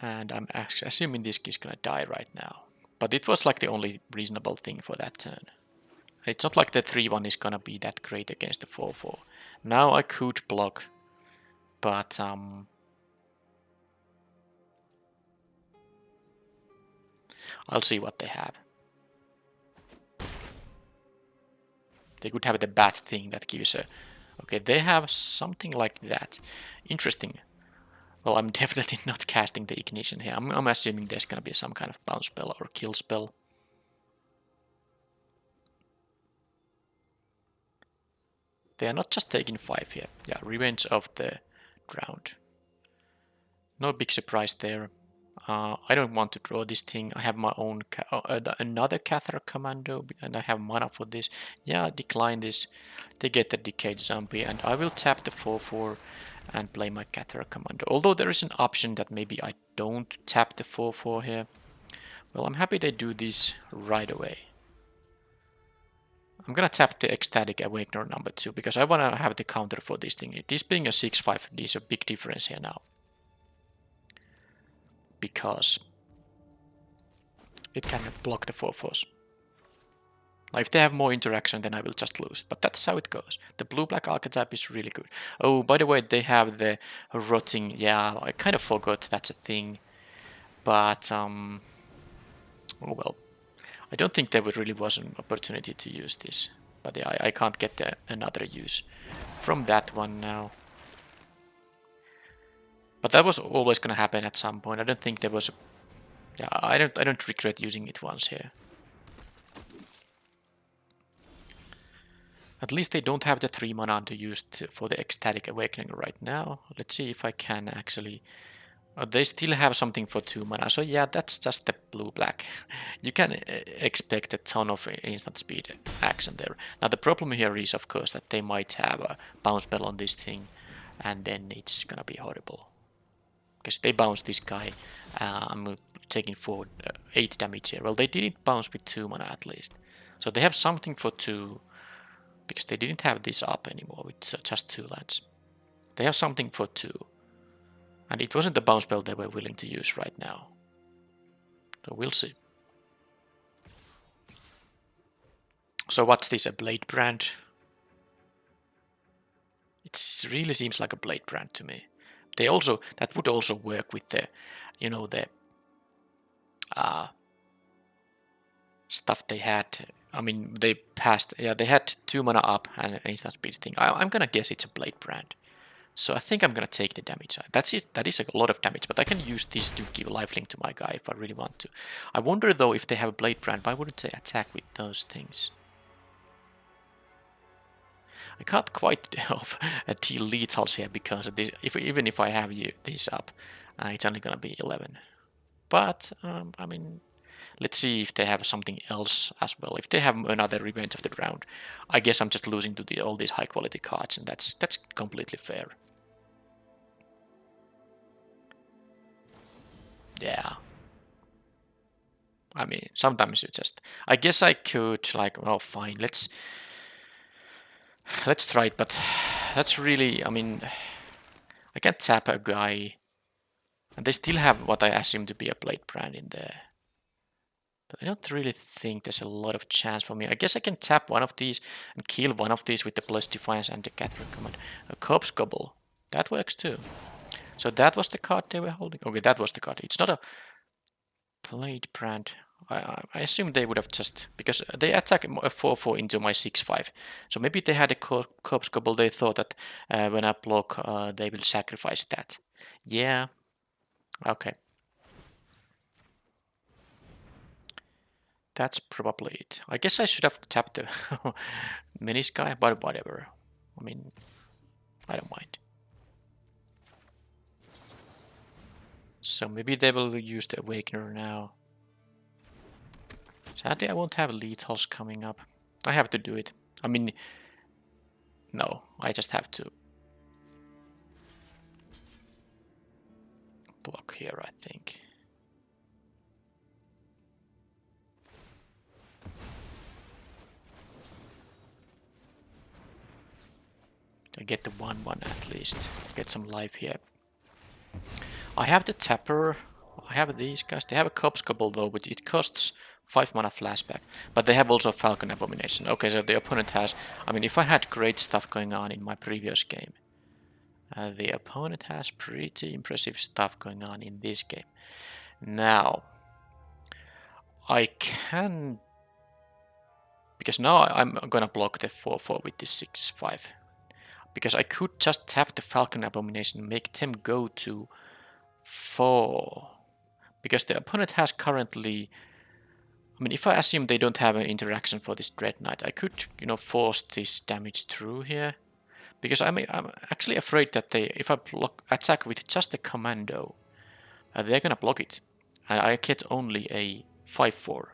And I'm assuming this is gonna die right now. But it was like the only reasonable thing for that turn. It's not like the 3/1 is gonna be that great against the 4/4. Now I could block, but I'll see what they have. They could have the bat thing that gives a... Okay, they have something like that. Interesting. Well, I'm definitely not casting the ignition here. I'm assuming there's gonna be some kind of bounce spell or kill spell. They are not just taking 5 here. Yeah, Revenge of the Drowned. No big surprise there. I don't want to draw this thing. I have my own another Cathar Commando, and I have mana for this. Yeah, decline this. They get the Decayed Zombie, and I will tap the 4/4 and play my Cathar Commando. Although there is an option that maybe I don't tap the 4/4 here. Well, I'm happy they do this right away. I'm gonna tap the Ecstatic Awakener number 2 because I wanna have the counter for this thing. This being a 6/5 is a big difference here now. Because it can block the 4/4s. Now if they have more interaction, then I will just lose. But that's how it goes. The blue-black archetype is really good. Oh, by the way, they have the rotting. Yeah, I kind of forgot that's a thing. But, oh well. I don't think there really was an opportunity to use this. But yeah, I can't get another use from that one now. But that was always going to happen at some point. I don't think there was a... Yeah, I don't regret using it once here. At least they don't have the 3 mana to use for the Ecstatic Awakening right now. Let's see if I can actually... they still have something for 2 mana, so yeah, that's just the blue-black. You can expect a ton of instant speed action there. Now the problem here is, of course, that they might have a bounce spell on this thing, and then it's gonna be horrible. Because they bounce this guy, I'm taking 8 damage here. Well, they didn't bounce with 2 mana at least. So they have something for 2, because they didn't have this up anymore with just 2 lands. They have something for 2. And it wasn't the bounce spell they were willing to use right now. So we'll see. So what's this, a Blade Brand? It really seems like a Blade Brand to me. They also, that would also work with the, you know, the stuff they had. I mean, they passed, yeah, they had 2 mana up and an instant speed thing. I'm gonna guess it's a Blade Brand. So I think I'm gonna take the damage. That is a lot of damage, but I can use this to give lifelink to my guy if I really want to. I wonder though, if they have a Blade Brand, why wouldn't they attack with those things? I can't quite deal lethals here because this, even if I have this up, it's only gonna be 11. But I mean, Let's see if they have something else as well. If they have another Revenge of the Drowned, I guess I'm just losing to all these high quality cards, and that's completely fair. Yeah. I mean, sometimes you just... I guess I could, like, well, fine, let's try it, but that's really... I mean, I can't tap a guy, and they still have what I assume to be a Blade Brand in there. But I don't really think there's a lot of chance for me. I guess I can tap one of these and kill one of these with the Plus Defiance and the Catherine command. A Corpse Gobble. That works too. So that was the card they were holding. Okay, that was the card. It's not a Blade Brand. I assume they would have just... because they attack a 4-4 into my 6-5. So maybe they had a Corpse Gobble. They thought that when I block, they will sacrifice that. Yeah. Okay. That's probably it. I guess I should have tapped the Menace guy, but whatever. I mean, I don't mind. So maybe they will use the Awakener now. Sadly, I won't have lethals coming up. I have to do it. I mean, no, I just have to block here, I think. I get the 1-1 at least. Get some life here. I have the Tapper. I have these guys. They have a Corpse Gobble though, but it costs 5 mana flashback. But they have also Falcon Abomination. Okay, so the opponent has... I mean, if I had great stuff going on in my previous game, the opponent has pretty impressive stuff going on in this game. Now, I can... because now I'm gonna block the 4-4 with this 6-5. Because I could just tap the Falcon Abomination, make them go to 4. Because the opponent has currently... I mean, if I assume they don't have an interaction for this Dread Knight, I could, you know, force this damage through here. Because I'm actually afraid that if I attack with just the Commando, they're gonna block it. And I get only a 5-4.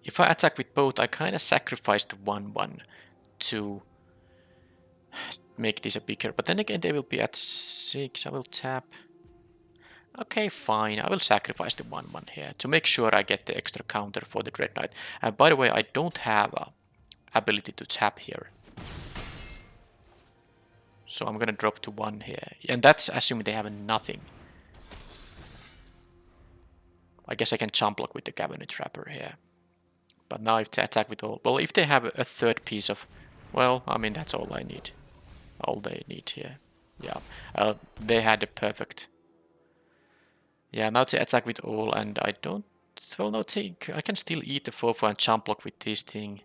If I attack with both, I kind of sacrifice the 1-1 to make this a bigger. But then again, they will be at 6. I will tap. Okay, fine. I will sacrifice the 1-1 here to make sure I get the extra counter for the Dread Knight. And by the way, I don't have a ability to tap here. So I'm gonna drop to 1 here. And that's assuming they have nothing. I guess I can jump block with the Cabinet Trapper here. But now if they attack with all... well, if they have a third piece of... well, I mean, that's all I need. All they need here. Yeah. They had a perfect... yeah, now they attack with all, and I don't... well, no, think I can still eat the 4-4 and jump block with this thing.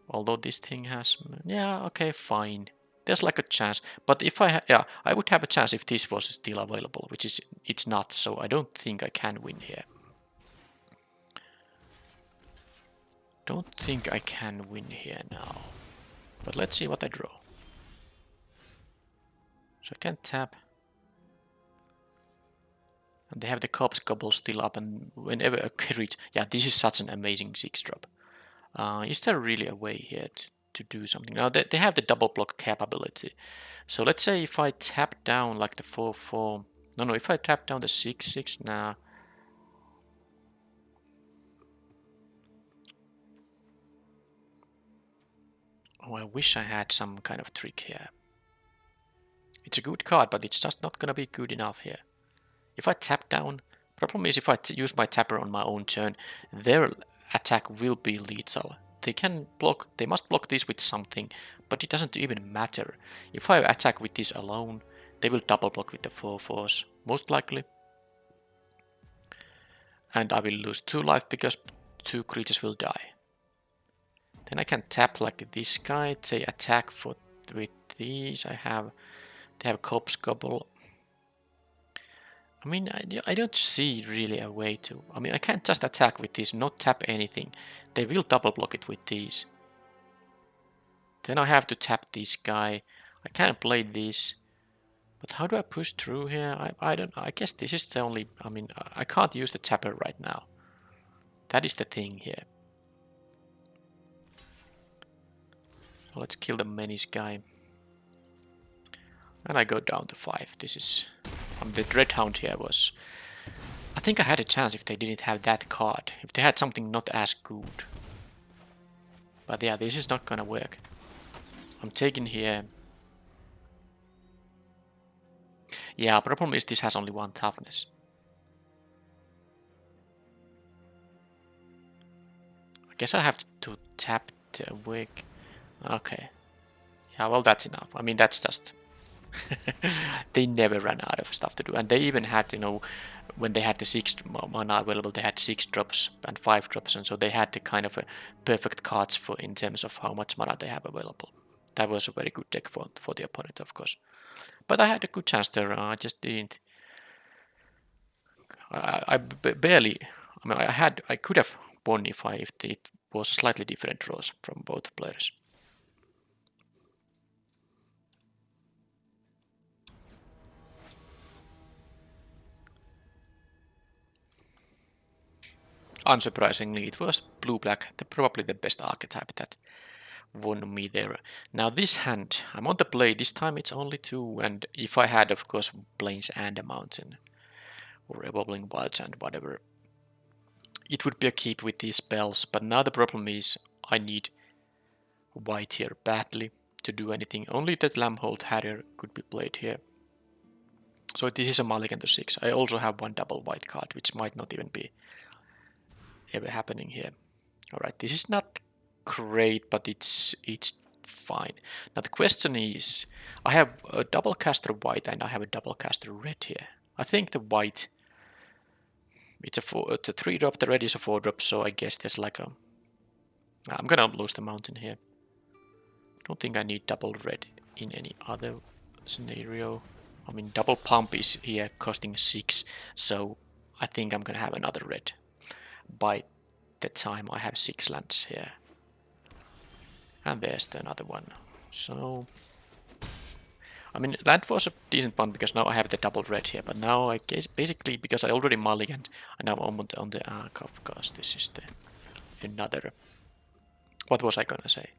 Although this thing has... yeah, okay, fine. There's like a chance. But if I... yeah, I would have a chance if this was still available, which is... it's not, so I don't think I can win here. Don't think I can win here now. But let's see what I draw. So I can tap. And they have the Corpse Gobble still up, and whenever a crit... yeah, this is such an amazing 6-drop. Is there really a way here to do something? Now, they have the double block capability. So let's say if I tap down like the 4-4... no, if I tap down the 6-6 now... oh, I wish I had some kind of trick here. It's a good card, but it's just not gonna be good enough here. If I tap down, problem is if I use my tapper on my own turn, their attack will be lethal. They can block, they must block this with something, but it doesn't even matter. If I attack with this alone, they will double block with the 4-4s, most likely. And I will lose 2 life because 2 creatures will die. Then I can tap like this guy, they attack with these. They have Corpse Gobble. I mean, I don't see really a way to... I mean, I can't just attack with this, not tap anything. They will double block it with these. Then I have to tap this guy. I can't play this. But how do I push through here? I don't know. I guess this is the only... I mean, I can't use the tapper right now. That is the thing here. So let's kill the menace guy. And I go down to 5. This is... the Dreadhound here was... I think I had a chance if they didn't have that card. If they had something not as good. But yeah, this is not gonna work. I'm taking here... Yeah, problem is this has only 1 toughness. I guess I have to tap the wig. Okay. Yeah, well that's enough. I mean, that's just... they never ran out of stuff to do. And they even had, you know, when they had the 6 mana available, they had 6 drops and 5 drops. And so they had the kind of perfect cards for in terms of how much mana they have available. That was a very good deck for the opponent, of course. But I had a good chance there. I just didn't... I barely... I mean, I could have won if it was slightly different draws from both players. Unsurprisingly, it was blue-black, probably the best archetype that won me there. Now this hand, I'm on the play, this time it's only 2, and if I had, of course, Plains and a Mountain, or a Wobbling Wilds and whatever, it would be a keep with these spells, but now the problem is I need white here badly to do anything. Only that Lambhold Harrier could be played here. So this is a mulligan to 6. I also have 1 double white card, which might not even be ever happening here. Alright, this is not great, but it's fine. Now the question is, I have a double caster white and I have a double caster red here. I think the white, it's a 3-drop, the red is a 4-drop, so I guess there's like a... I'm gonna lose the mountain here. Don't think I need double red in any other scenario. I mean, double pump is here costing 6, so I think I'm gonna have another red. By the time I have 6 lands here. And there's the another one. So... I mean, land was a decent one because now I have the double red here, but now I guess basically because I already mulliganed, and now I'm on the of course, this is the another... What was I gonna say?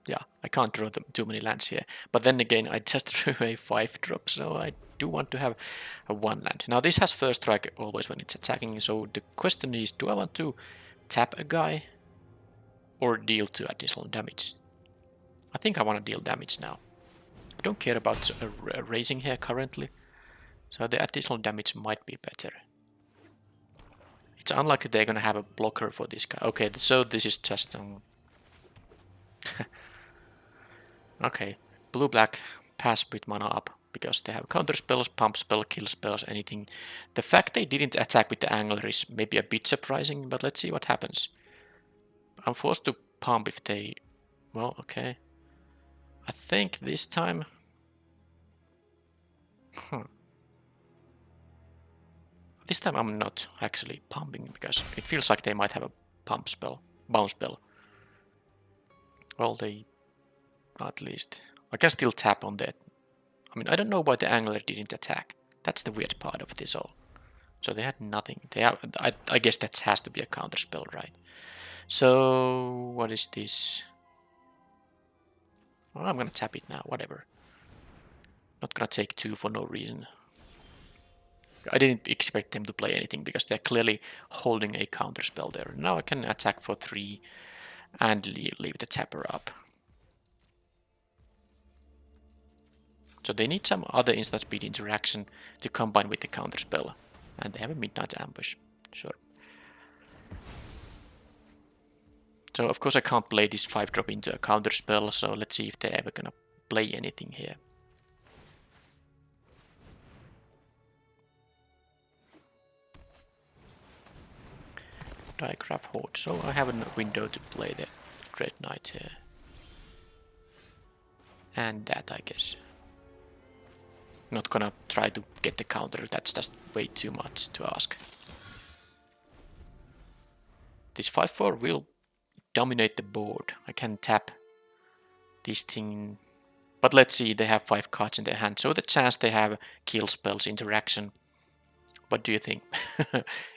Yeah, I can't draw too many lands here. But then again, I just drew a 5-drop, so I do want to have a 1 land. Now this has first strike always when it's attacking, so the question is, do I want to tap a guy or deal 2 additional damage? I think I want to deal damage now. I don't care about raising here currently, so the additional damage might be better. It's unlikely they're gonna have a blocker for this guy. Okay, so this is just... okay, blue-black, pass with mana up, because they have counter spells, pump spell, kill spells, anything. The fact they didn't attack with the angler is maybe a bit surprising, but let's see what happens. I'm forced to pump if they... Well, okay. I think this time... This time I'm not actually pumping, because it feels like they might have a pump spell, bounce spell. Well, they... At least... I can still tap on that. I mean, I don't know why the angler didn't attack. That's the weird part of this all. So they had nothing. They have, I guess that has to be a counter spell, right? So what is this? Well, I'm gonna tap it now, whatever. Not gonna take 2 for no reason. I didn't expect them to play anything because they're clearly holding a counter spell there. Now I can attack for 3 and leave the tapper up. So they need some other instant speed interaction to combine with the counter spell. And they have a midnight ambush. Sure. So of course I can't play this 5-drop into a counter spell, so let's see if they're ever gonna play anything here. Digraph Horde, so I have a window to play the Dread Knight here. And that, I guess. Not gonna try to get the counter, that's just way too much to ask. This 5-4 will dominate the board. I can tap this thing, But let's see, they have 5 cards in their hand, so the chance they have kill spells interaction. What do you think?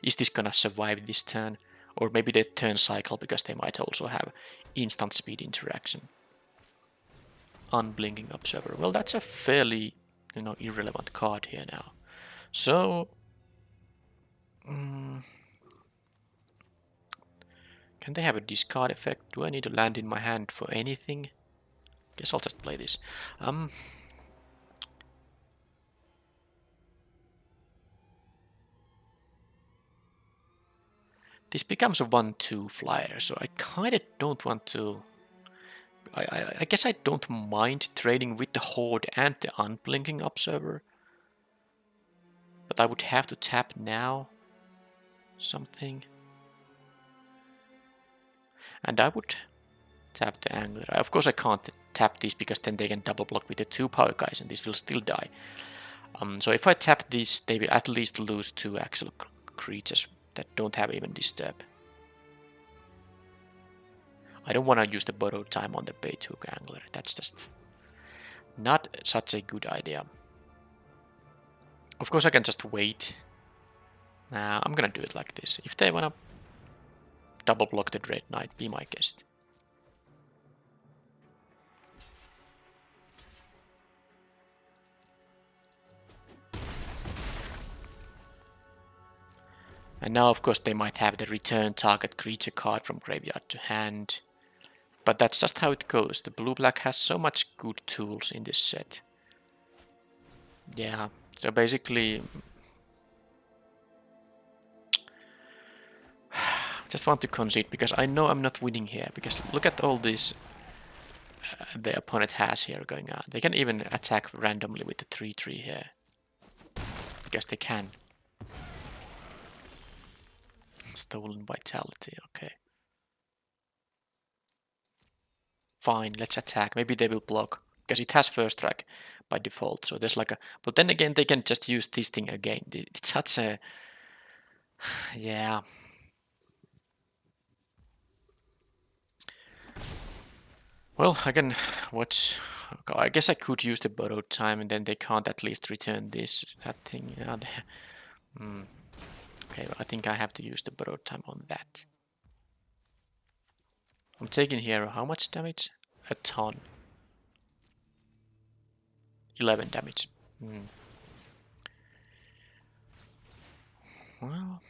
Is this gonna survive this turn? Or maybe the turn cycle, because they might also have instant speed interaction. Unblinking Observer. Well, that's a fairly, irrelevant card here now. So, can they have a discard effect? Do I need to land in my hand for anything? Guess I'll just play this. This becomes a 1/2 flyer, so I kinda don't want to... I guess I don't mind trading with the Horde and the Unblinking Observer. But I would have to tap now something. And I would tap the Angler. Of course I can't tap this because then they can double block with the 2 power guys and this will still die. So if I tap this, they will at least lose 2 actual creatures that don't have even disturb. I don't want to use the borrowed time on the bait hook angler. That's just not such a good idea. Of course I can just wait. I'm gonna do it like this. If they wanna double block the Dread Knight, be my guest. And now of course they might have the return target creature card from graveyard to hand. But that's just how it goes. The blue-black has so much good tools in this set. Yeah, so basically... just want to concede because I know I'm not winning here. Because look at all this the opponent has here going on. They can even attack randomly with the 3/3 here. Because they can. Stolen Vitality, okay. Fine, let's attack. Maybe they will block. Because it has first strike by default. So there's like a... But then again, they can just use this thing again. It's such a... yeah. Well, I can watch... I guess I could use the borrowed time and then they can't at least return this, that thing. Yeah, okay, well, I think I have to use the borrowed time on that. I'm taking here how much damage? A ton. 11 damage. Well...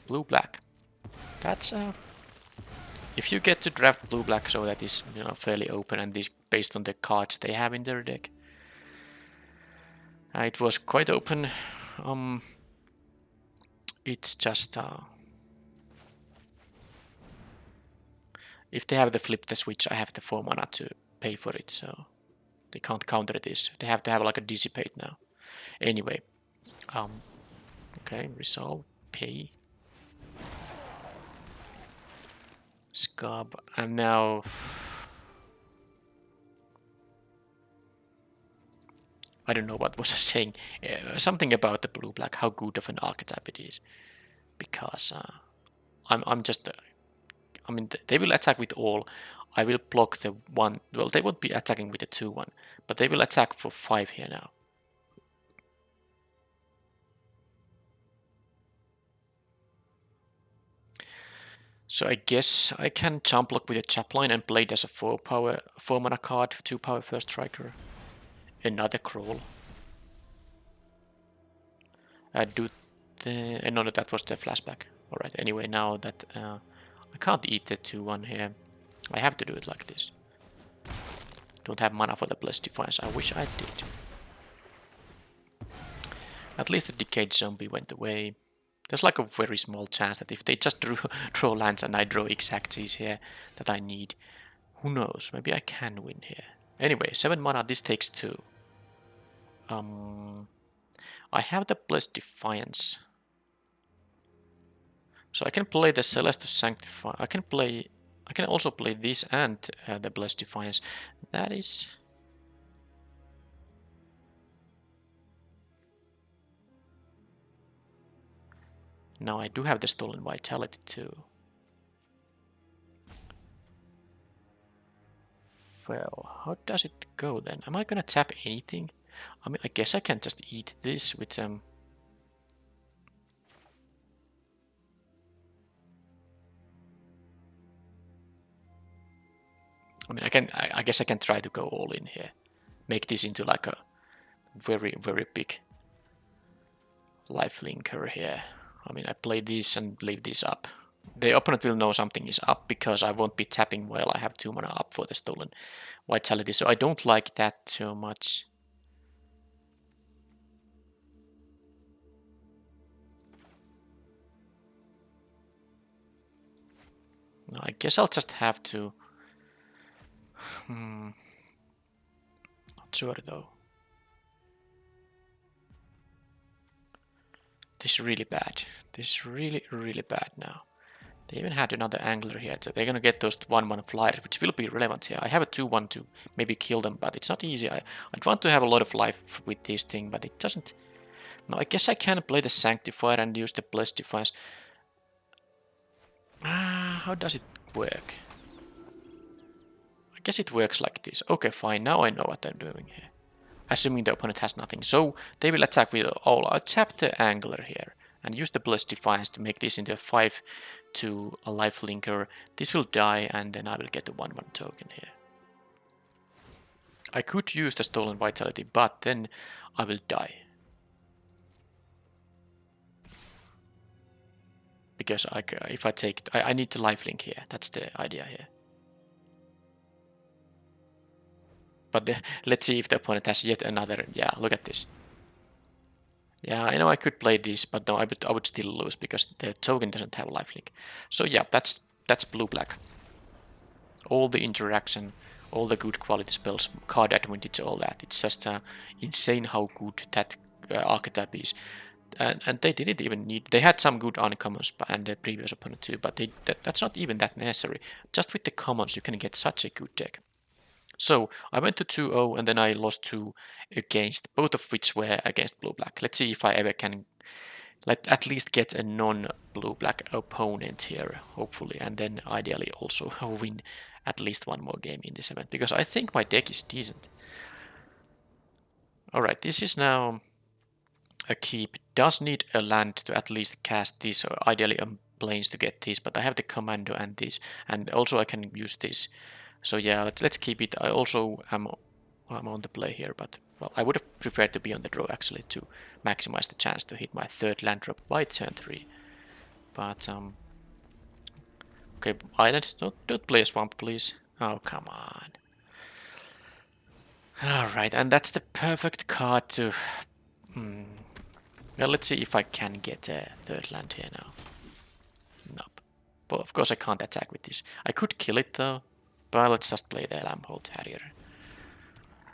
Blue-black. That's if you get to draft blue-black so that is fairly open and is based on the cards they have in their deck. It was quite open. It's just if they have the flip the switch, I have the 4 mana to pay for it, so they can't counter this. They have to have like a dissipate now. Anyway, okay, resolve, pay. Scab, and now I don't know what was I saying. Something about the blue-black, how good of an archetype it is. Because I'm just... I mean, they will attack with all. I will block the 1. Well, they won't be attacking with the 2/1, but they will attack for 5 here now. So I guess I can jump block with a Chapline and play it as a 4 mana card, 2 power first striker. Another crawl. Do the... no, that was the flashback. Alright, anyway, now that I can't eat the 2/1 here. I have to do it like this. Don't have mana for the Blessed Defiance. I wish I did. At least the Decayed Zombie went away. There's like a very small chance that if they just draw lands and I draw exacties here that I need, who knows, maybe I can win here. Anyway, 7 mana, this takes 2. I have the Blessed Defiance. So I can play the Celestus Sanctify. I can also play this and the Blessed Defiance. That is... Now I do have the Stolen Vitality too. Well, how does it go then? Am I gonna tap anything? I mean, I guess I can just eat this with I mean, I guess I can try to go all in here. Make this into like a very, very big life linker here. I mean, I play this and leave this up. The opponent will know something is up because I won't be tapping while I have 2 mana up for the stolen vitality. So I don't like that too much. No, I guess I'll just have to... Not sure though. This is really bad. This is really, really bad now. They even had another angler here, so they're gonna get those 1/1 flyers, which will be relevant here. I have a 2/1 to maybe kill them, but it's not easy. I'd want to have a lot of life with this thing, but it doesn't. No, I guess I can play the Sanctifier and use the Blessed Defiance. How does it work? I guess it works like this. Okay, fine. Now I know what I'm doing here. Assuming the opponent has nothing. So they will attack with all. I'll tap the angler here and use the Blessed Defiance to make this into a 5 to a life linker. This will die and then I will get the 1/1 token here. I could use the stolen vitality, but then I will die. Because if I take... I need the lifelink here. That's the idea here. But let's see if the opponent has yet another... Yeah, look at this. Yeah, I know I could play this, but no, I would still lose because the token doesn't have lifelink. So yeah, that's blue-black. All the interaction, all the good quality spells, card advantage, all that. It's just insane how good that archetype is. And they didn't even need... They had some good uncommons and the previous opponent too, but that's not even that necessary. Just with the commons you can get such a good deck. So I went to 2-0 and then I lost 2 against, both of which were against blue-black. Let's see if I ever can at least get a non-blue-black opponent here, hopefully, and then ideally also win at least 1 more game in this event, because I think my deck is decent. Alright, this is now a keep. Does need a land to at least cast this, or ideally planes to get this, but I have the commando and this, and also I can use this. So yeah, let's keep it. I also am on the play here, but well, I would have preferred to be on the draw actually to maximize the chance to hit my 3rd land drop by turn 3. But okay, island, don't play a swamp, please. Oh, come on. Alright, and that's the perfect card to... Well, let's see if I can get a 3rd land here now. Nope. Well, of course I can't attack with this. I could kill it though, but let's just play the Lambholt Harrier.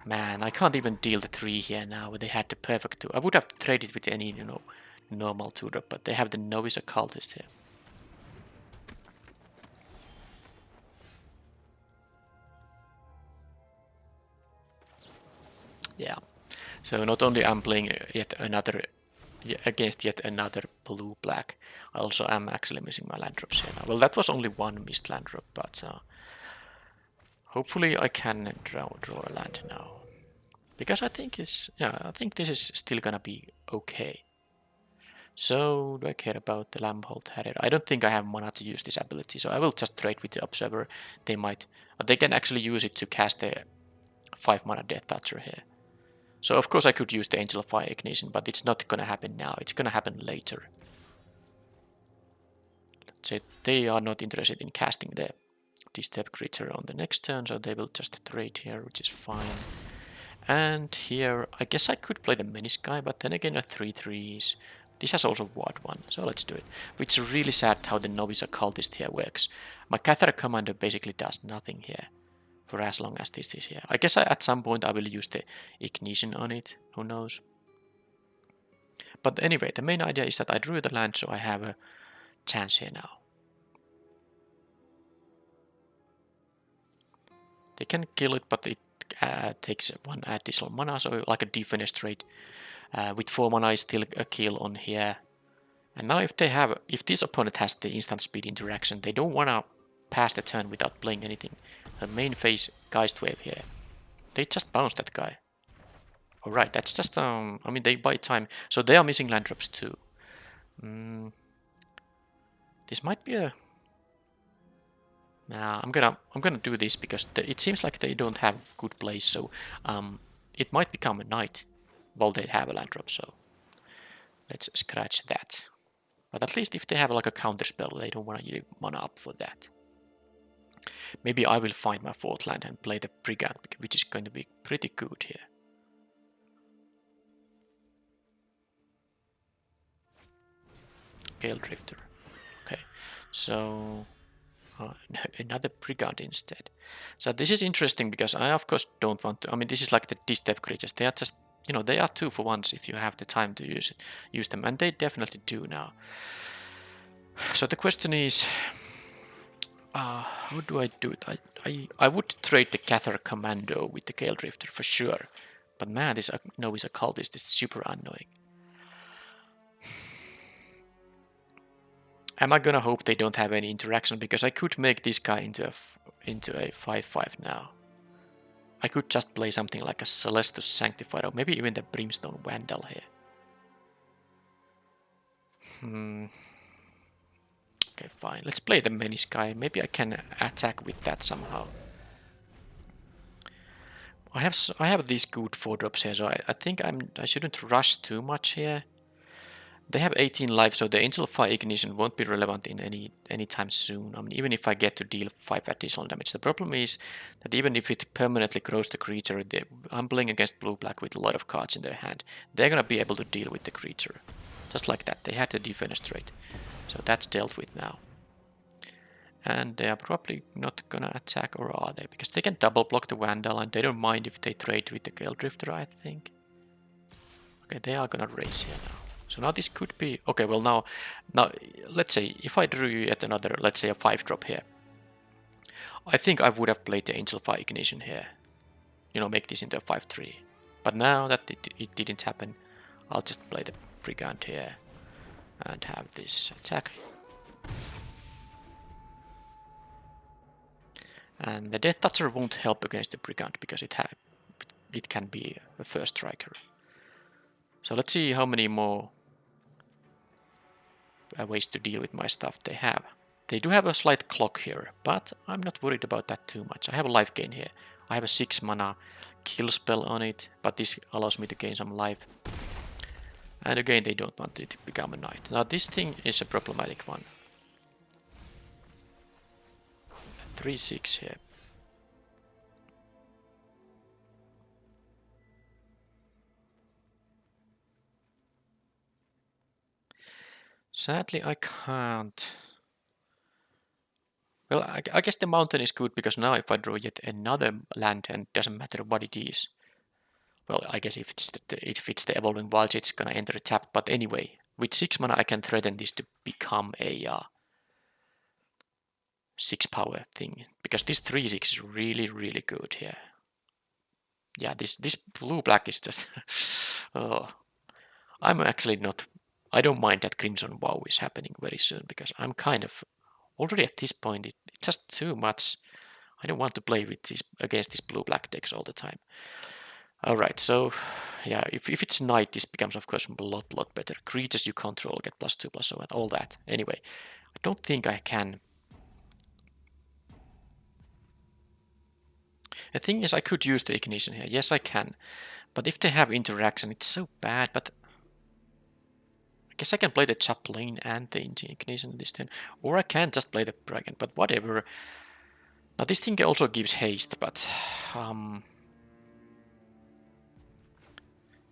Man, I can't even deal the 3 here now, they had the perfect 2. I would have traded with any, normal 2-drop, but they have the Novice Occultist here. Yeah, so not only I'm playing against yet another blue-black, I also am actually missing my land drops here now. Well, that was only 1 missed land drop, but hopefully I can draw a land now. Because I think this is still gonna be okay. So, do I care about the Lambholt Harrier? I don't think I have mana to use this ability, so I will just trade with the Observer. They can actually use it to cast the 5 mana Death Toucher here. So of course I could use the Angel of Fire Ignition, but it's not gonna happen now, it's gonna happen later. Let's say they are not interested in casting the Disturb creature on the next turn, so they will just trade here, which is fine. And here, I guess I could play the Menace guy, but then again a 3/3s. This has also Ward 1, so let's do it. Which is really sad how the Novice Occultist here works. My Cathar Commander basically does nothing here for as long as this is here. I guess at some point I will use the Ignition on it, who knows. But anyway, the main idea is that I drew the land, so I have a chance here now. They can kill it, but it takes 1 additional mana, so like a defenestrate. With 4 mana is still a kill on here. And now if this opponent has the instant speed interaction, they don't wanna pass the turn without playing anything. The main phase Geist Wave here. They just bounced that guy. Alright, that's just, I mean, they buy time. So they are missing land drops too. This might be a... Nah, I'm gonna do this because it seems like they don't have good plays, so it might become a knight while they have a land drop, so let's scratch that. But at least if they have like a counter spell, they don't want to give mana up for that. Maybe I will find my fourth land and play the Brigand, which is going to be pretty good here. Gale Drifter. Okay, so another Brigand instead. So this is interesting because I of course don't want to. I mean, this is like the disturb creatures. They are just, you know, they are 2-for-1s if you have the time to use them, and they definitely do now. So the question is, how do I do it? I would trade the Cathar Commando with the Gale Drifter for sure, but man, this Novice Occultist is super annoying. Am I gonna hope they don't have any interaction, because I could make this guy into a 5/5 now. I could just play something like a Celestus Sanctified, or maybe even the Brimstone Vandal here. Okay, fine. Let's play the Menace guy. Maybe I can attack with that somehow. I have these good 4-drops here, so I think I shouldn't rush too much here. They have 18 life, so the Angel Fire Ignition won't be relevant in any time soon. I mean, even if I get to deal 5 additional damage. The problem is that even if it permanently grows the creature, I'm playing against blue-black with a lot of cards in their hand. They're gonna be able to deal with the creature. Just like that. They had the Defenestrate. So that's dealt with now. And they are probably not gonna attack, or are they? Because they can double block the Vandal, and they don't mind if they trade with the Gale Drifter, I think. Okay, they are gonna raise here now. So now this could be... Okay, well now let's say if I drew yet another, let's say a 5-drop here. I think I would have played the Angel Fire Ignition here. You know, make this into a 5/3. But now that it didn't happen, I'll just play the Brigand here and have this attack. And the Death Toucher won't help against the Brigand because it can be a first striker. So let's see how many more ways to deal with my stuff they have. They do have a slight clock here, but I'm not worried about that too much. I have a life gain here. I have a 6 mana kill spell on it, but this allows me to gain some life. And again, they don't want it to become a knight. Now this thing is a problematic one. 3/6 here. Sadly, I can't. Well, I guess the mountain is good, because now if I draw yet another land, and it doesn't matter what it is. Well, I guess if it's the Evolving Wilds, it's gonna enter a tap. But anyway, with 6 mana, I can threaten this to become a 6 power thing, because this 3/6 is really, really good here. Yeah, this blue-black is just... oh, I'm actually not... I don't mind that Crimson Wow is happening very soon, because I'm kind of... Already at this point, it's just too much. I don't want to play with this against these blue-black decks all the time. Alright, so... yeah, if it's knight, this becomes of course a lot better. Creatures you control get +2/+0 and all that. Anyway, I don't think I can... The thing is, I could use the Ignition here. Yes, I can. But if they have interaction, it's so bad. But I guess I can play the Chaplain and the Ignition this turn. Or I can just play the Dragon, but whatever. Now this thing also gives haste, but...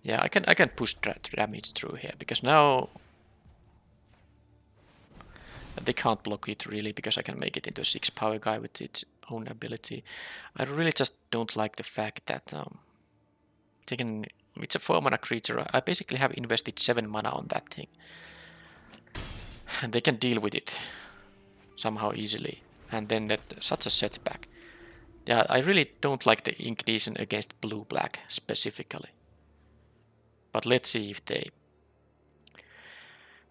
yeah, I can push damage through here, because now... they can't block it really, because I can make it into a 6 power guy with its own ability. I really just don't like the fact that it's a 4 mana creature. I basically have invested 7 mana on that thing. And they can deal with it somehow easily. And then that's such a setback. Yeah, I really don't like the Ignition against blue-black specifically. But let's see if they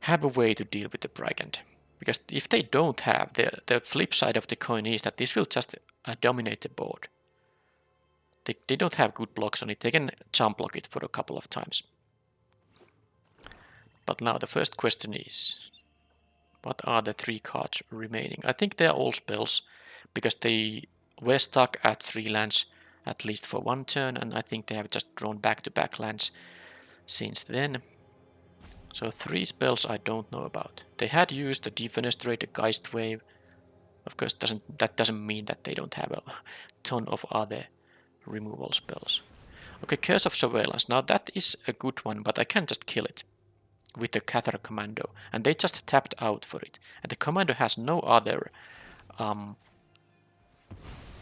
have a way to deal with the Brigand. Because if they don't have, the flip side of the coin is that this will just dominate the board. They don't have good blocks on it. They can jump block it for a couple of times. But now the first question is, what are the 3 cards remaining? I think they're all spells, because they were stuck at 3 lands at least for 1 turn, and I think they have just drawn back-to-back lands since then. So 3 spells I don't know about. They had used the Defenestrate, the Geist Wave. Of course, that doesn't mean that they don't have a ton of other removal spells. Okay, Curse of Surveillance. Now that is a good one, but I can just kill it with the Cathar Commando, and they just tapped out for it. And the Commando has no other,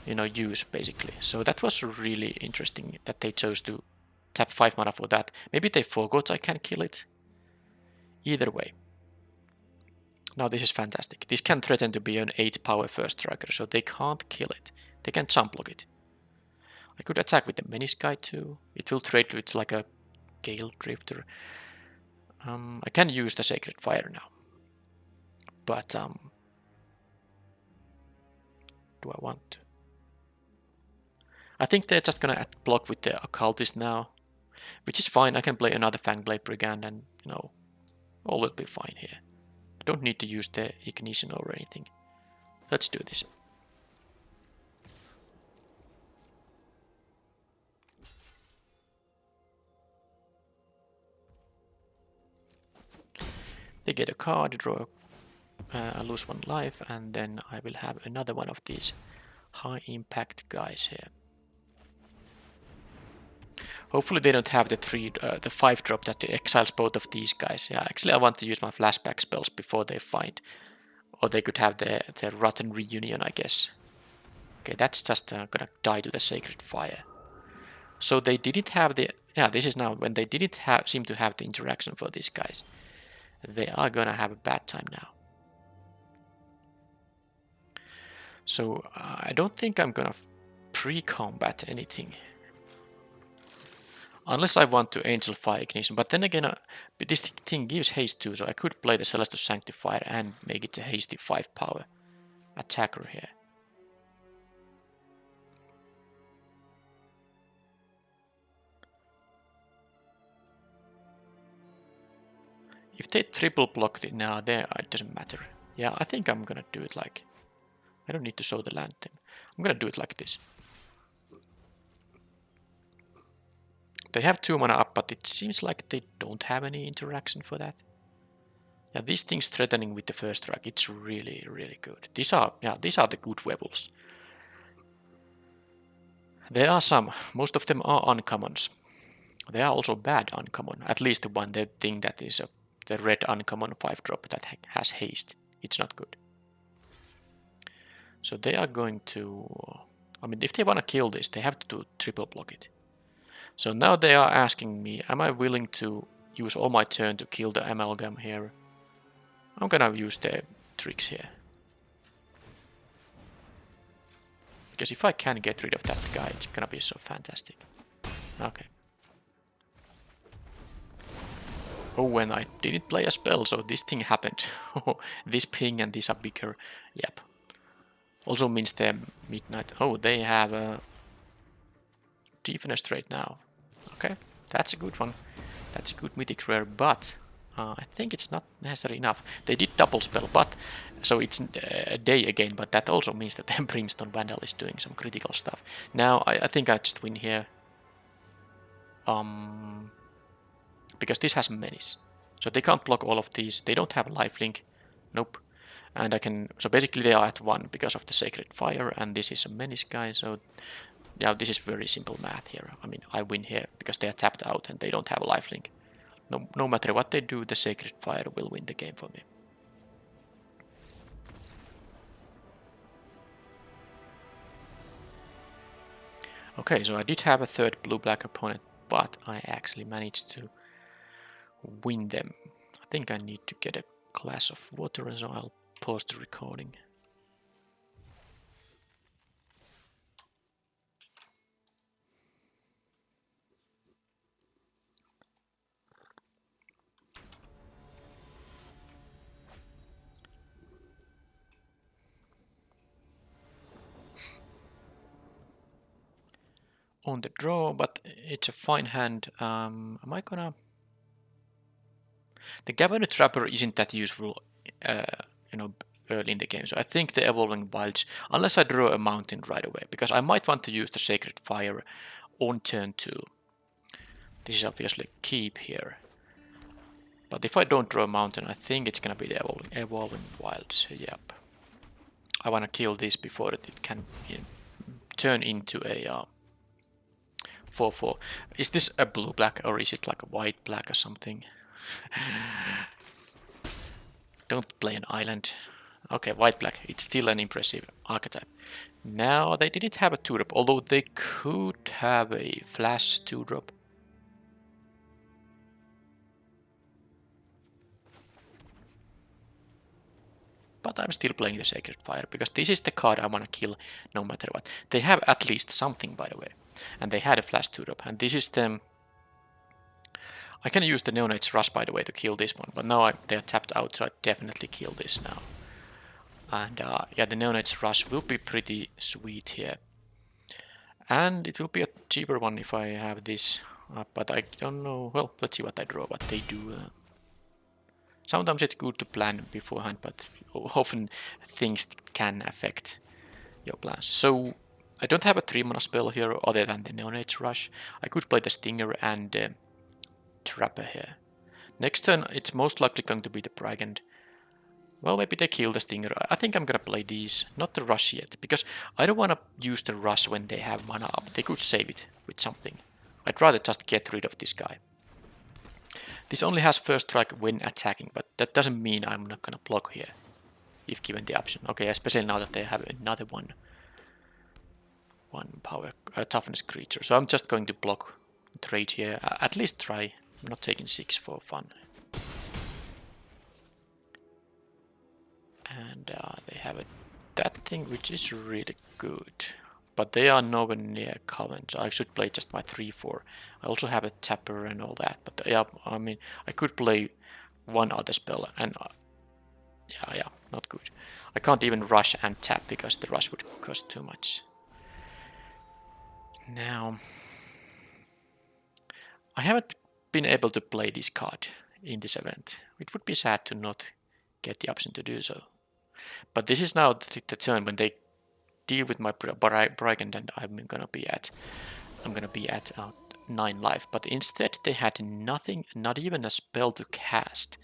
use basically. So that was really interesting that they chose to tap 5 mana for that. Maybe they forgot I can kill it. Either way. Now this is fantastic. This can threaten to be an 8 power first striker, so they can't kill it. They can jump block it. I could attack with the Menisky too. It will trade with like a Gale Drifter. I can use the Sacred Fire now. But do I want to? I think they're just gonna block with the Occultist now, which is fine. I can play another Fangblade Brigand and, all will be fine here. I don't need to use the Ignition or anything. Let's do this. They get a card, draw I lose 1 life, and then I will have another one of these high impact guys here. Hopefully they don't have the 5 drop that exiles both of these guys. Yeah, actually I want to use my flashback spells before they find, or they could have the rotten reunion, I guess. Okay, that's just gonna die to the Sacred Fire. So they didn't have the, this is now when they didn't seem to have the interaction for these guys. They are gonna have a bad time now. So I don't think I'm gonna pre-combat anything. Unless I want to Angel Fire Ignition, but then again, this thing gives haste too, so I could play the Celestial Sanctifier and make it a hasty 5 power attacker here. If they triple block it now, there it doesn't matter. Yeah, I think I'm gonna do it like, I don't need to show the land thing. I'm gonna do it like this. They have 2 mana up, but it seems like they don't have any interaction for that. Yeah, these things threatening with the first strike, it's really, really good. These are the good weapons. There are some, most of them are uncommons. There are also bad uncommon, at least the one thing that is the red uncommon 5 drop that has haste. It's not good. So they are going to, if they want to kill this, they have to do triple block it. So now they are asking me, am I willing to use all my turn to kill the Amalgam here? I'm gonna use the tricks here. Because if I can get rid of that guy, it's gonna be so fantastic. Okay. Oh, and I didn't play a spell, so this thing happened. This ping and these are bigger. Yep. Also means they're midnight. Oh, they have a Defenestrate now. Okay, that's a good one. That's a good mythic rare, but I think it's not necessarily enough. They did double spell, but so it's a day again, but that also means that the Brimstone Vandal is doing some critical stuff. Now I think I just win here. Because this has menace. So they can't block all of these. They don't have lifelink. Nope. And I can, so basically they are at 1 because of the Sacred Fire, and this is a menace guy, so yeah, this is very simple math here. I win here because they are tapped out and they don't have a lifelink. No matter what they do, the Sacred Fire will win the game for me. Okay, so I did have a third blue-black opponent, but I actually managed to win them. I think I need to get a glass of water, so I'll pause the recording. on the draw, but it's a fine hand. Am I gonna... The Cabinet Trapper isn't that useful, you know, early in the game, so I think the Evolving Wilds, unless I draw a mountain right away, because I might want to use the Sacred Fire on turn 2. This is obviously keep here. But if I don't draw a mountain, I think it's gonna be the Evolving Wilds. Yep. I wanna kill this before it can turn into a 4/4. Is this a blue-black or is it like a white-black or something? Don't play an island. Okay, white-black. It's still an impressive archetype. Now, they didn't have a 2-drop, although they could have a flash 2-drop. But I'm still playing the Sacred Fire, because this is the card I want to kill no matter what. They have at least something, by the way. And they had a flash 2-drop, and this is the... I can use the Neonate's Rush, by the way, to kill this one, but now they are tapped out, so I definitely kill this now. And yeah, the Neonate's Rush will be pretty sweet here. And it will be a cheaper one if I have this, but I don't know. Well, let's see what I draw, what they do. Sometimes it's good to plan beforehand, but often things can affect your plans. So I don't have a 3-mana spell here other than the Neonate's Rush. I could play the Stinger and Trapper here. Next turn it's most likely going to be the Brigand. Well, maybe they kill the Stinger. I think I'm gonna play these, not the Rush yet, because I don't want to use the Rush when they have mana up. They could save it with something. I'd rather just get rid of this guy. This only has first strike when attacking, but that doesn't mean I'm not gonna block here, if given the option. Okay, especially now that they have another one power toughness creature. So I'm just going to block trade here. At least try. I'm not taking 6 for fun. And they have that thing, which is really good. But they are nowhere near Coven, so I should play just my 3/4. I also have a Tapper and all that, but yeah, I mean, I could play one other spell, and yeah, not good. I can't even rush and tap because the rush would cost too much. Now, I haven't been able to play this card in this event. It would be sad to not get the option to do so. But this is now the turn when they deal with my Brigand, and I'm gonna be at 9 life. But instead they had nothing, not even a spell to cast.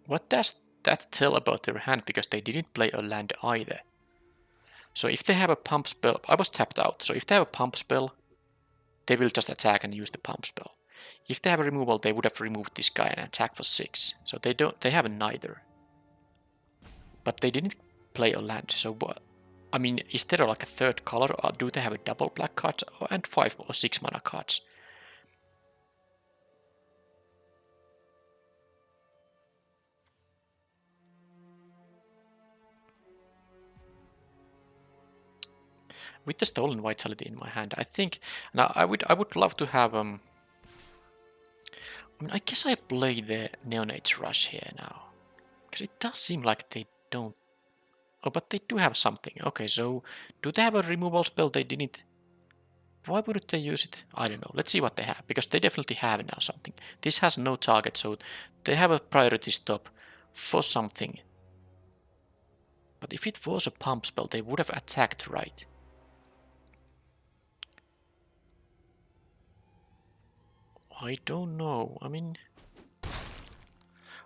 What does that tell about their hand? Because they didn't play a land either. So if they have a pump spell, I was tapped out. So if they have a pump spell, they will just attack and use the pump spell. If they have a removal, they would have removed this guy and attack for 6. So they have neither. But they didn't play a land. So I mean, is there like a third color, or do they have a double black cards and 5 or 6 mana cards? With the Stolen Vitality in my hand, I think now I would love to have I mean, I guess I play the Neonate's Rush here now, because it does seem like they don't. Oh, but they do have something. Okay, so do they have a removal spell? They didn't. Why wouldn't they use it? I don't know. Let's see what they have, because they definitely have now something. This has no target, so they have a priority stop for something. But if it was a pump spell, they would have attacked, right? I don't know. I mean,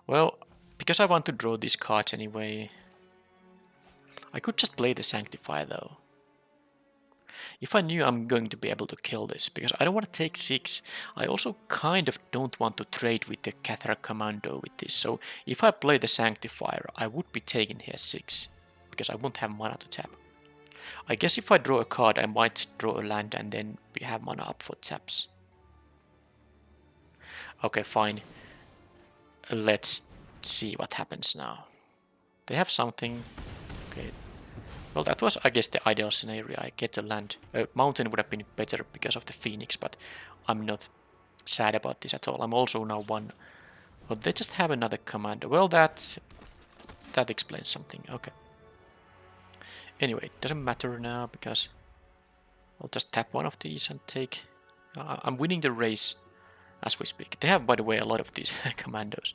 well, because I want to draw these cards anyway, I could just play the Sanctify though. If I knew I'm going to be able to kill this, because I don't want to take 6. I also kind of don't want to trade with the Cathar Commando with this. So if I play the Sanctifier, I would be taking here 6, because I won't have mana to tap. I guess if I draw a card, I might draw a land and then we have mana up for taps. Okay, fine. Let's see what happens now. They have something. Okay. Well, that was, I guess, the ideal scenario. I get a land. A mountain would have been better because of the Phoenix, but I'm not sad about this at all. I'm also now Oh, they just have another command. Well, that explains something. Okay. Anyway, it doesn't matter now because I'll just tap one of these and take... I'm winning the race as we speak. They have, by the way, a lot of these commandos.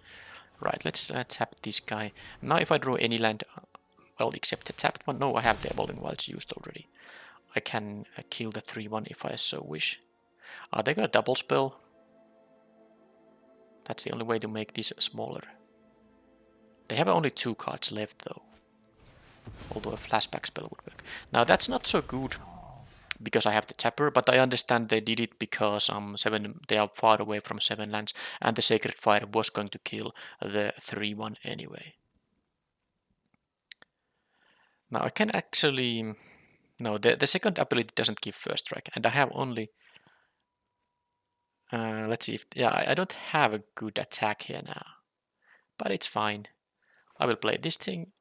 Right, let's tap this guy. Now if I draw any land, well, except the tapped one, no, I have the evolving wilds used already. I can kill the 3-1 if I so wish. Are they gonna double spell? That's the only way to make this smaller. They have only 2 cards left though. Although a flashback spell would work. Now that's not so good because I have the tapper, but I understand they did it because they are far away from 7 lands and the Sacred Fire was going to kill the 3-1 anyway. Now I can actually... No, the second ability doesn't give first strike, and I have only... let's see if... Yeah, I don't have a good attack here now. But it's fine. I will play this thing,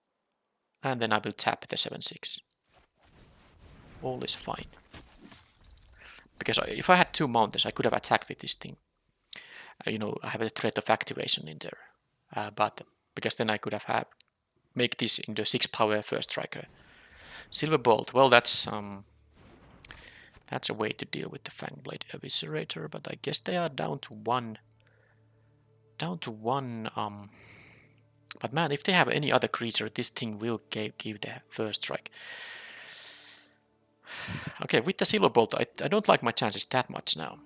and then I will tap the 7-6. All is fine. Because if I had 2 mountains, I could have attacked with this thing. You know, I have a threat of activation in there. But because then I could have make this into 6 power first striker. Silver Bolt, well, that's a way to deal with the Fangblade Eviscerator, but I guess they are down to 1. But man, if they have any other creature, this thing will give the first strike. Okay, with the Silver Bolt, I don't like my chances that much now.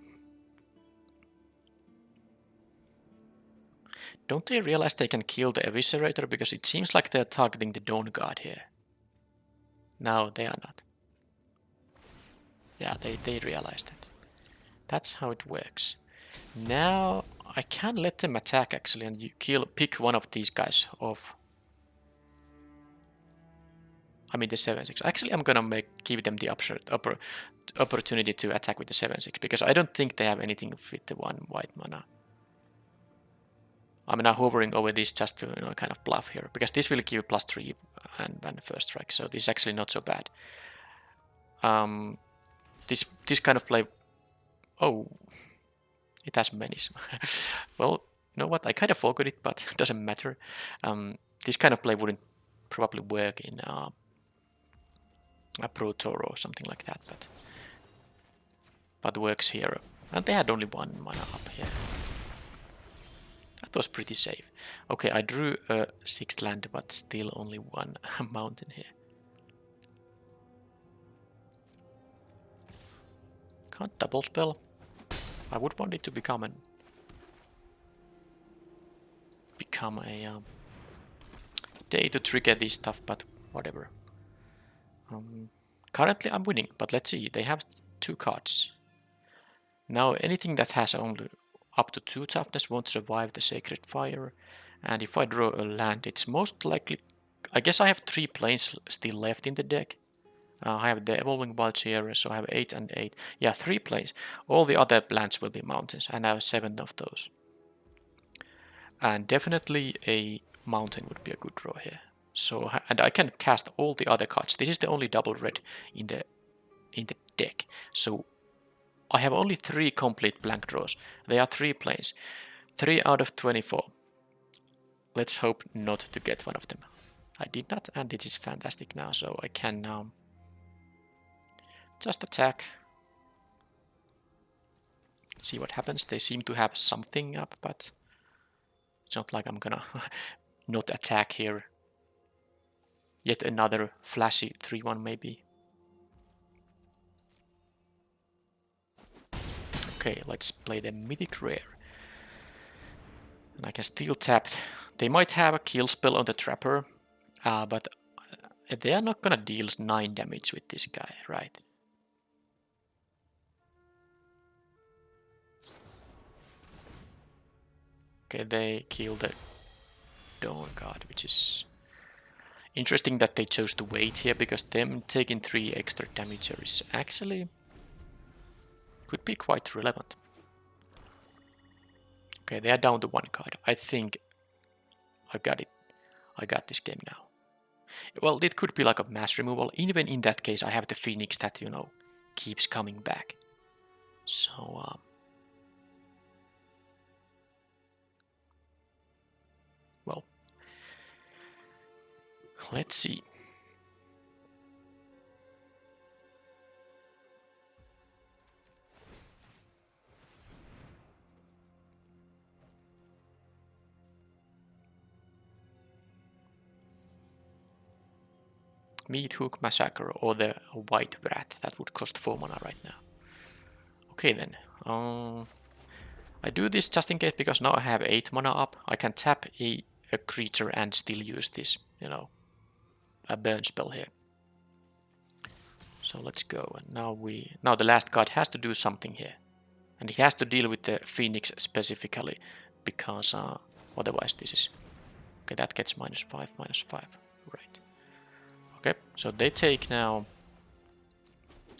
Don't they realize they can kill the Eviscerator? Because it seems like they're targeting the Dawn Guard here. No, they are not. Yeah, they realize that. That's how it works. Now I can let them attack actually, and you pick one of these guys off. I mean the 7-6. Actually, I'm gonna give them the opportunity to attack with the 7-6 because I don't think they have anything with the 1 white mana. I'm now hovering over this just to kind of bluff here because this will give +3 and first strike, so this is actually not so bad. This kind of play. Oh, it has menace. Well, you know what? I kind of forgot it, but it doesn't matter. This kind of play wouldn't probably work in a Pro Tour or something like that, but works here. And they had only 1 mana up here. That was pretty safe. Okay, I drew a 6th land, but still only 1 mountain here. Can't double spell. I would want it to become a day to trigger this stuff, but whatever. Currently I'm winning, but let's see. They have 2 cards. Now anything that has only up to 2 toughness won't survive the Sacred Fire. And if I draw a land, it's most likely... I guess I have 3 planes still left in the deck. I have the Evolving Wilds here, so I have 8 and 8. Yeah, 3 planes. All the other lands will be mountains, and I have 7 of those. And definitely a mountain would be a good draw here. So, and I can cast all the other cards. This is the only double red in the deck. So I have only 3 complete blank draws. They are 3 planes. 3 out of 24. Let's hope not to get one of them. I did not, and it is fantastic now. So I can now just attack. See what happens. They seem to have something up, but it's not like I'm gonna not attack here. Yet another flashy 3-1 maybe. Okay, let's play the Mythic Rare. And I can still tap. They might have a kill spell on the Trapper, but they are not gonna deal 9 damage with this guy, right? Okay, they kill the Dawn Guard, which is interesting that they chose to wait here, because them taking 3 extra damage here is actually could be quite relevant. Okay, they are down to 1 card. I think I got it. I got this game now. Well, it could be like a mass removal. Even in that case, I have the Phoenix that, keeps coming back. So, Let's see. Meat Hook Massacre or the White Wrath. That would cost 4 mana right now. Okay then. I do this just in case because now I have 8 mana up. I can tap a creature and still use this, you know, a burn spell here. So let's go. And now the last card has to do something here. And it has to deal with the Phoenix specifically because otherwise this is... Okay, that gets -5, -5. Right. Okay, so they take now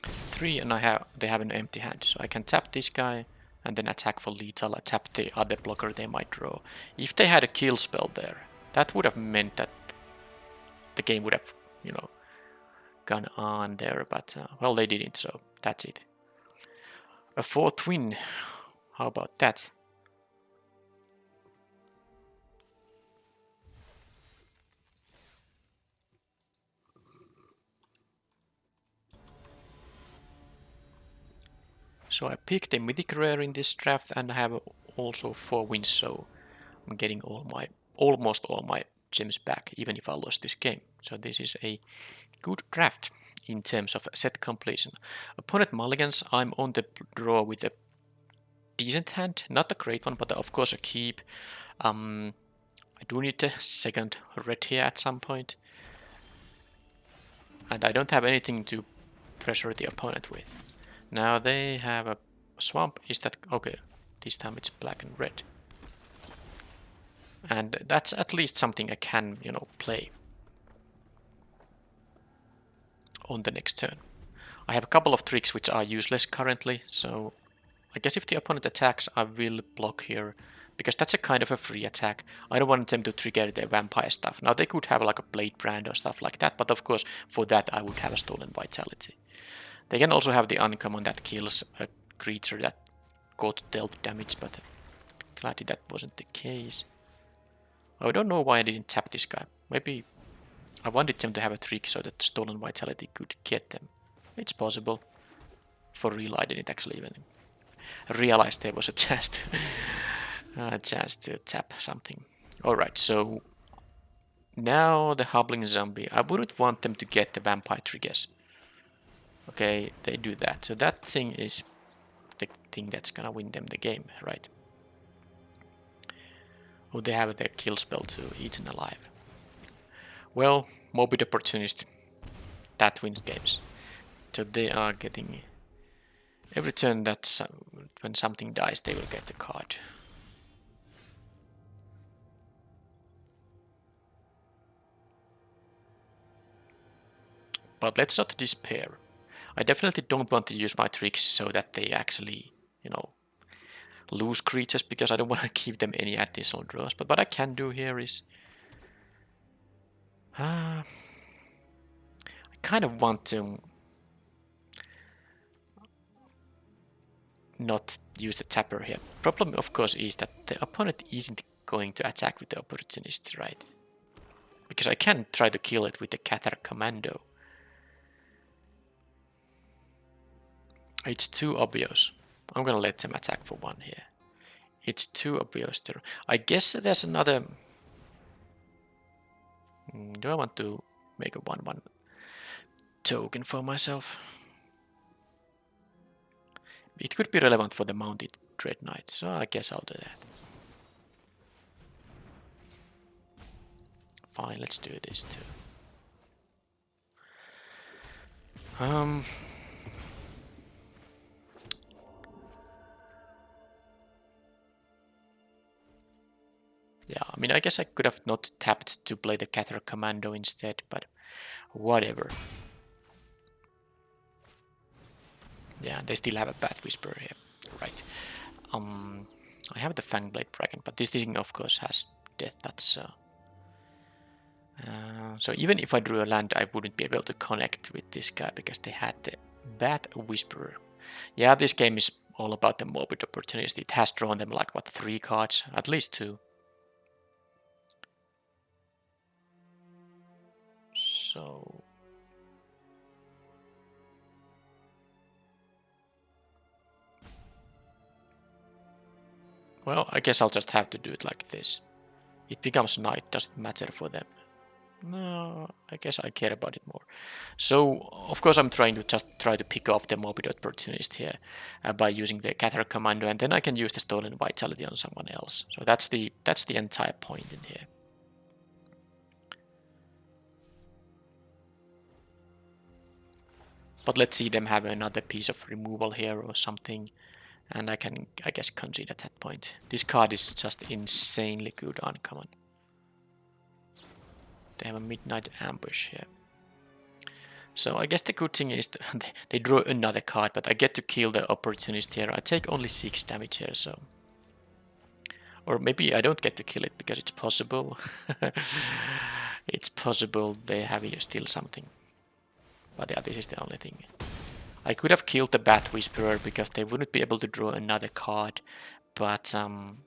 3 and they have an empty hand. So I can tap this guy and then attack for lethal. I tap the other blocker they might draw. If they had a kill spell there, that would have meant that the game would have, you know, gone on there. But, well, they didn't, so that's it. A 4th win. How about that? So I picked a mythic rare in this draft and I have also 4 wins, so I'm getting almost all my gems back, even if I lost this game. So this is a good draft in terms of set completion. Opponent mulligans, I'm on the draw with a decent hand, not a great one, but of course a keep. I do need a second red here at some point. And I don't have anything to pressure the opponent with. Now they have a swamp. Is that okay? This time it's black and red. And that's at least something I can, you know, play on the next turn. I have a couple of tricks which are useless currently, so I guess if the opponent attacks, I will block here, because that's a kind of a free attack. I don't want them to trigger their vampire stuff. Now they could have like a blade brand or stuff like that, but of course for that I would have a stolen vitality. They can also have the uncommon that kills a creature that got dealt damage, but gladly that wasn't the case. I don't know why I didn't tap this guy. Maybe I wanted them to have a trick so that stolen vitality could get them. It's possible. For real, I didn't actually even realize there was a chance to tap something. Alright, so now the hobbling zombie. I wouldn't want them to get the vampire triggers. Okay, they do that. So that thing is the thing that's gonna win them the game, right? Oh, they have their kill spell too, eaten alive. Well, morbid opportunist. That wins games. So they are getting... Every turn that's when something dies, they will get the card. But let's not despair. I definitely don't want to use my tricks so that they actually, you know, lose creatures, because I don't want to give them any additional draws. But what I can do here is... I kind of want to not use the tapper here. Problem, of course, is that the opponent isn't going to attack with the opportunist, right? Because I can try to kill it with the Cathar Commando. It's too obvious. I'm gonna let them attack for 1 here. It's too obvious. I guess there's another... Do I want to make a 1/1 token for myself? It could be relevant for the Mounted Dread Knight, so I guess I'll do that. Fine, let's do this too. Yeah, I mean, I guess I could have not tapped to play the Cathar Commando instead, but whatever. Yeah, they still have a Bat Whisperer here, right? I have the Fangblade Dragon, but this thing, of course, has Death Touch. So even if I drew a land, I wouldn't be able to connect with this guy because they had the Bat Whisperer. Yeah, this game is all about the morbid opportunist. It has drawn them like, what, 3 cards? At least 2. So well, I guess I'll just have to do it like this. It becomes night, doesn't matter for them. No, I guess I care about it more. So, of course, I'm trying to just try to pick off the morbid opportunist here by using the gather commando, and then I can use the stolen vitality on someone else. So that's the entire point in here. But let's see them have another piece of removal here or something, and I can, I guess, concede at that point. This card is just insanely good uncommon. They have a midnight ambush here. So I guess the good thing is they draw another card, but I get to kill the opportunist here. I take only 6 damage here, so... Or maybe I don't get to kill it because it's possible. It's possible they have here still something. But yeah, this is the only thing. I could have killed the Bat Whisperer because they wouldn't be able to draw another card, but I'm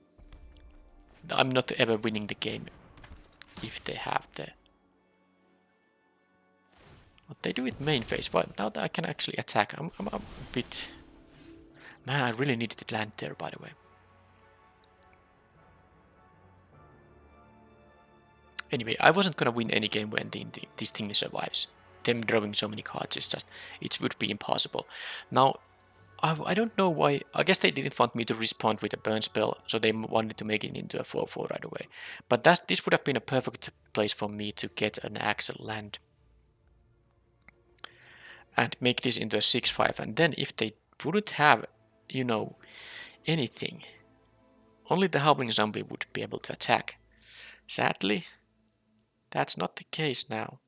not ever winning the game if they have the... What they do it main phase. Well, now that I can actually attack, I'm a bit... Man, I really needed to land there, by the way. Anyway, I wasn't gonna win any game when this thing survives. Them drawing so many cards is just... It would be impossible. Now, I don't know why... I guess they didn't want me to respond with a burn spell, so they wanted to make it into a 4-4 right away. But this would have been a perfect place for me to get an Axel land. And make this into a 6-5, and then if they wouldn't have, you know, anything, only the Howling Zombie would be able to attack. Sadly, that's not the case now.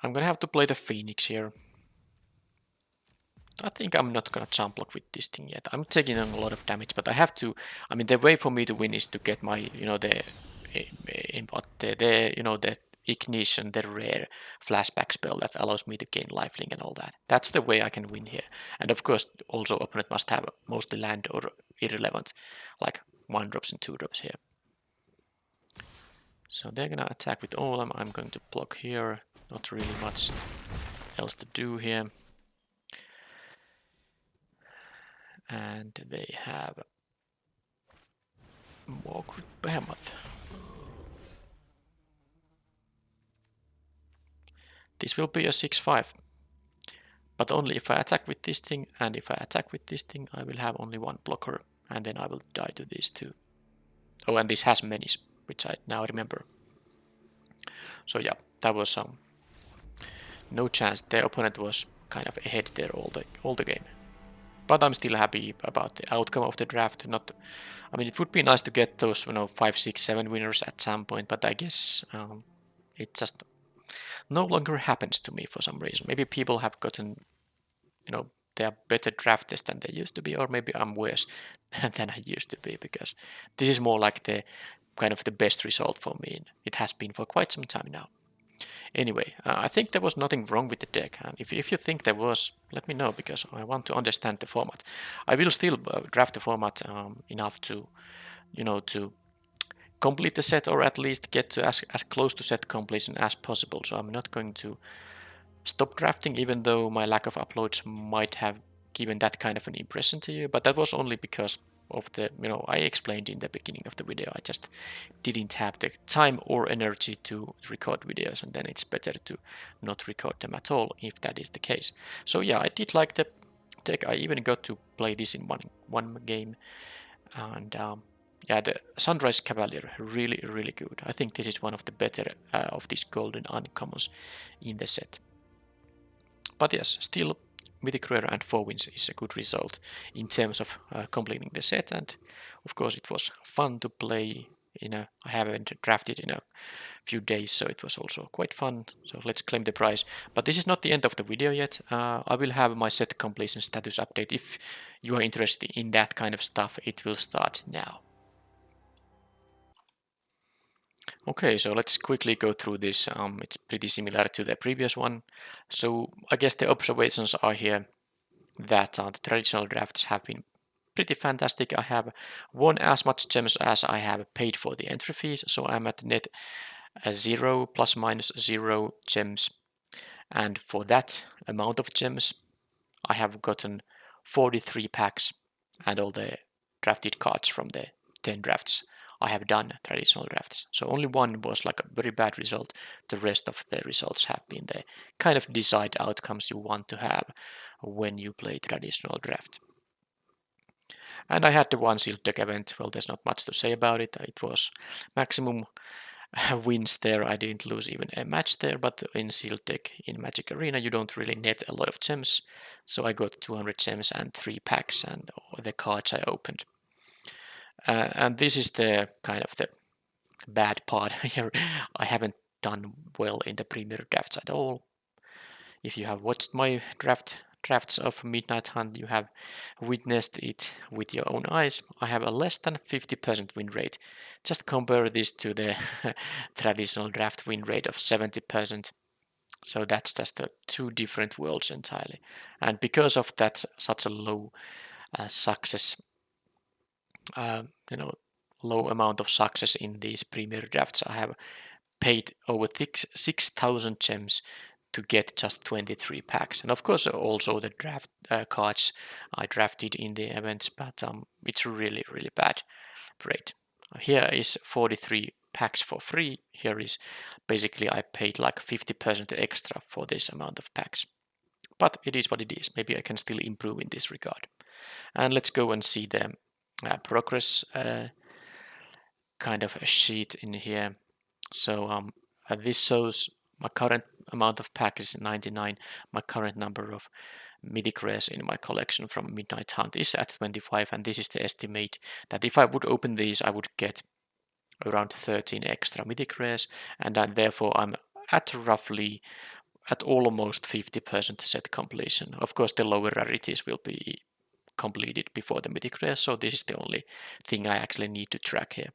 I'm gonna have to play the Phoenix here. I think I'm not gonna jump block with this thing yet. I'm taking on a lot of damage, but I have to... I mean, the way for me to win is to get my, you know, the ignition, the rare flashback spell that allows me to gain lifelink and all that. That's the way I can win here. And of course, also opponent must have mostly land or irrelevant, like 1-drops and 2-drops here. So they're gonna attack with Olem. I'm going to block here. Not really much else to do here. And they have Walk with Behemoth. This will be a 6-5. But only if I attack with this thing, and if I attack with this thing, I will have only 1 blocker, and then I will die to these 2. Oh, and this has menace, which I now remember. So yeah, that was no chance. The opponent was kind of ahead there all the game. But I'm still happy about the outcome of the draft. I mean, it would be nice to get those, 5, 6, 7 winners at some point, but I guess it just no longer happens to me for some reason. Maybe people have gotten, they are better drafters than they used to be, or maybe I'm worse than I used to be, because this is more like the kind of the best result for me. It has been for quite some time now. Anyway, I think there was nothing wrong with the deck, and if you think there was, let me know, because I want to understand the format. I will still draft the format enough to, to complete the set, or at least get to as close to set completion as possible. So I'm not going to stop drafting, even though my lack of uploads might have given that kind of an impression to you, but that was only because of the, I explained in the beginning of the video, I just didn't have the time or energy to record videos, and then it's better to not record them at all if that is the case. So yeah, I did like the deck. I even got to play this in one game, and yeah, the Sunrise Cavalier, really good. I think this is one of the better of these golden uncommons in the set. But yes, still Mythic Rare and 4 wins is a good result in terms of completing the set, and of course it was fun to play I haven't drafted in a few days, so it was also quite fun. So let's claim the prize. But this is not the end of the video yet. I will have my set completion status update. If you are interested in that kind of stuff, it will start now. Okay, so let's quickly go through this. It's pretty similar to the previous one. So I guess the observations are here that the traditional drafts have been pretty fantastic. I have won as much gems as I have paid for the entry fees, so I'm at net 0 plus minus 0 gems, and for that amount of gems I have gotten 43 packs and all the drafted cards from the 10 drafts I have done, traditional drafts. So only one was like a very bad result. The rest of the results have been the kind of desired outcomes you want to have when you play traditional draft. And I had the one sealed deck event. Well, there's not much to say about it. It was maximum wins there. I didn't lose even a match there, but in sealed deck in Magic Arena you don't really net a lot of gems. So I got 200 gems and 3 packs and the cards I opened. And this is the kind of the bad part here. I haven't done well in the premier drafts at all. If you have watched my drafts of Midnight Hunt, you have witnessed it with your own eyes. I have a less than 50% win rate. Just compare this to the traditional draft win rate of 70%. So that's just two different worlds entirely. And because of that, such a low success, low amount of success in these premier drafts, I have paid over 6,000 gems to get just 23 packs. And of course also the draft cards I drafted in the events, but it's really bad rate. Here is 43 packs for free. Here is basically I paid like 50% extra for this amount of packs. But it is what it is. Maybe I can still improve in this regard. And let's go and see the progress kind of a sheet in here. So this shows my current amount of packs is 99. My current number of mythic rares in my collection from Midnight Hunt is at 25, and this is the estimate that if I would open these I would get around 13 extra mythic rares, and therefore I'm at roughly at almost 50% set completion. Of course the lower rarities will be completed before the mythic rares, so this is the only thing I actually need to track here.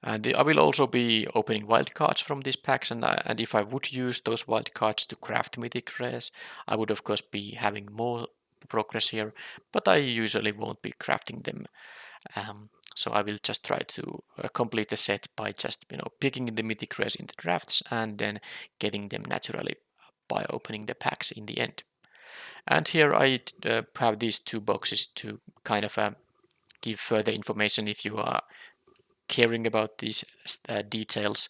And I will also be opening wildcards from these packs, and if I would use those wildcards to craft mythic rares, I would of course be having more progress here, but I usually won't be crafting them. So I will just try to complete the set by just picking the mythic rares in the drafts and then getting them naturally by opening the packs in the end. And here I have these two boxes to kind of give further information if you are caring about these details.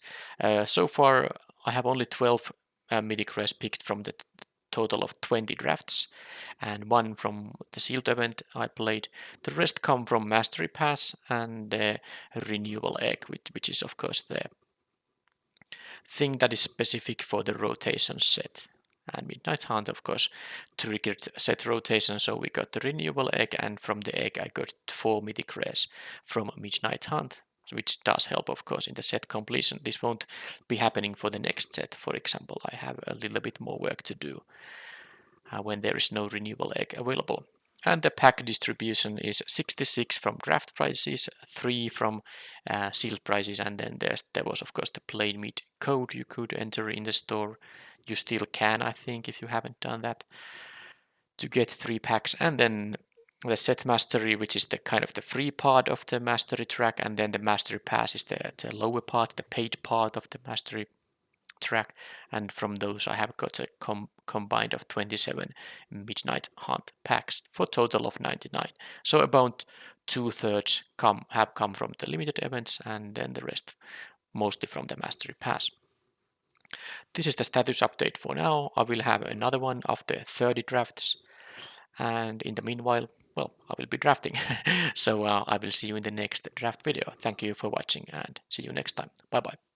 So far I have only 12 mythic rares picked from the total of 20 drafts, and one from the sealed event I played. The rest come from Mastery Pass and the Renewal Egg, which is of course the thing that is specific for the rotation set. And Midnight Hunt of course triggered set rotation, so we got the Renewal Egg, and from the egg I got 4 mythic rares from Midnight Hunt, which does help of course in the set completion. This won't be happening for the next set, for example. I have a little bit more work to do when there is no Renewal Egg available. And the pack distribution is 66 from draft prices, 3 from sealed prices, and then there was of course the plain meat code you could enter in the store. You still can, I think, if you haven't done that, to get 3 packs. And then the set mastery, which is the kind of the free part of the mastery track, and then the mastery pass is the lower part, the paid part of the mastery track, and from those I have got a combined of 27 Midnight Hunt packs for a total of 99. So about 2/3 have come from the limited events, and then the rest mostly from the mastery pass. This is the status update for now. I will have another one after 30 drafts, and in the meanwhile, well, I will be drafting. So I will see you in the next draft video. Thank you for watching and see you next time. Bye bye.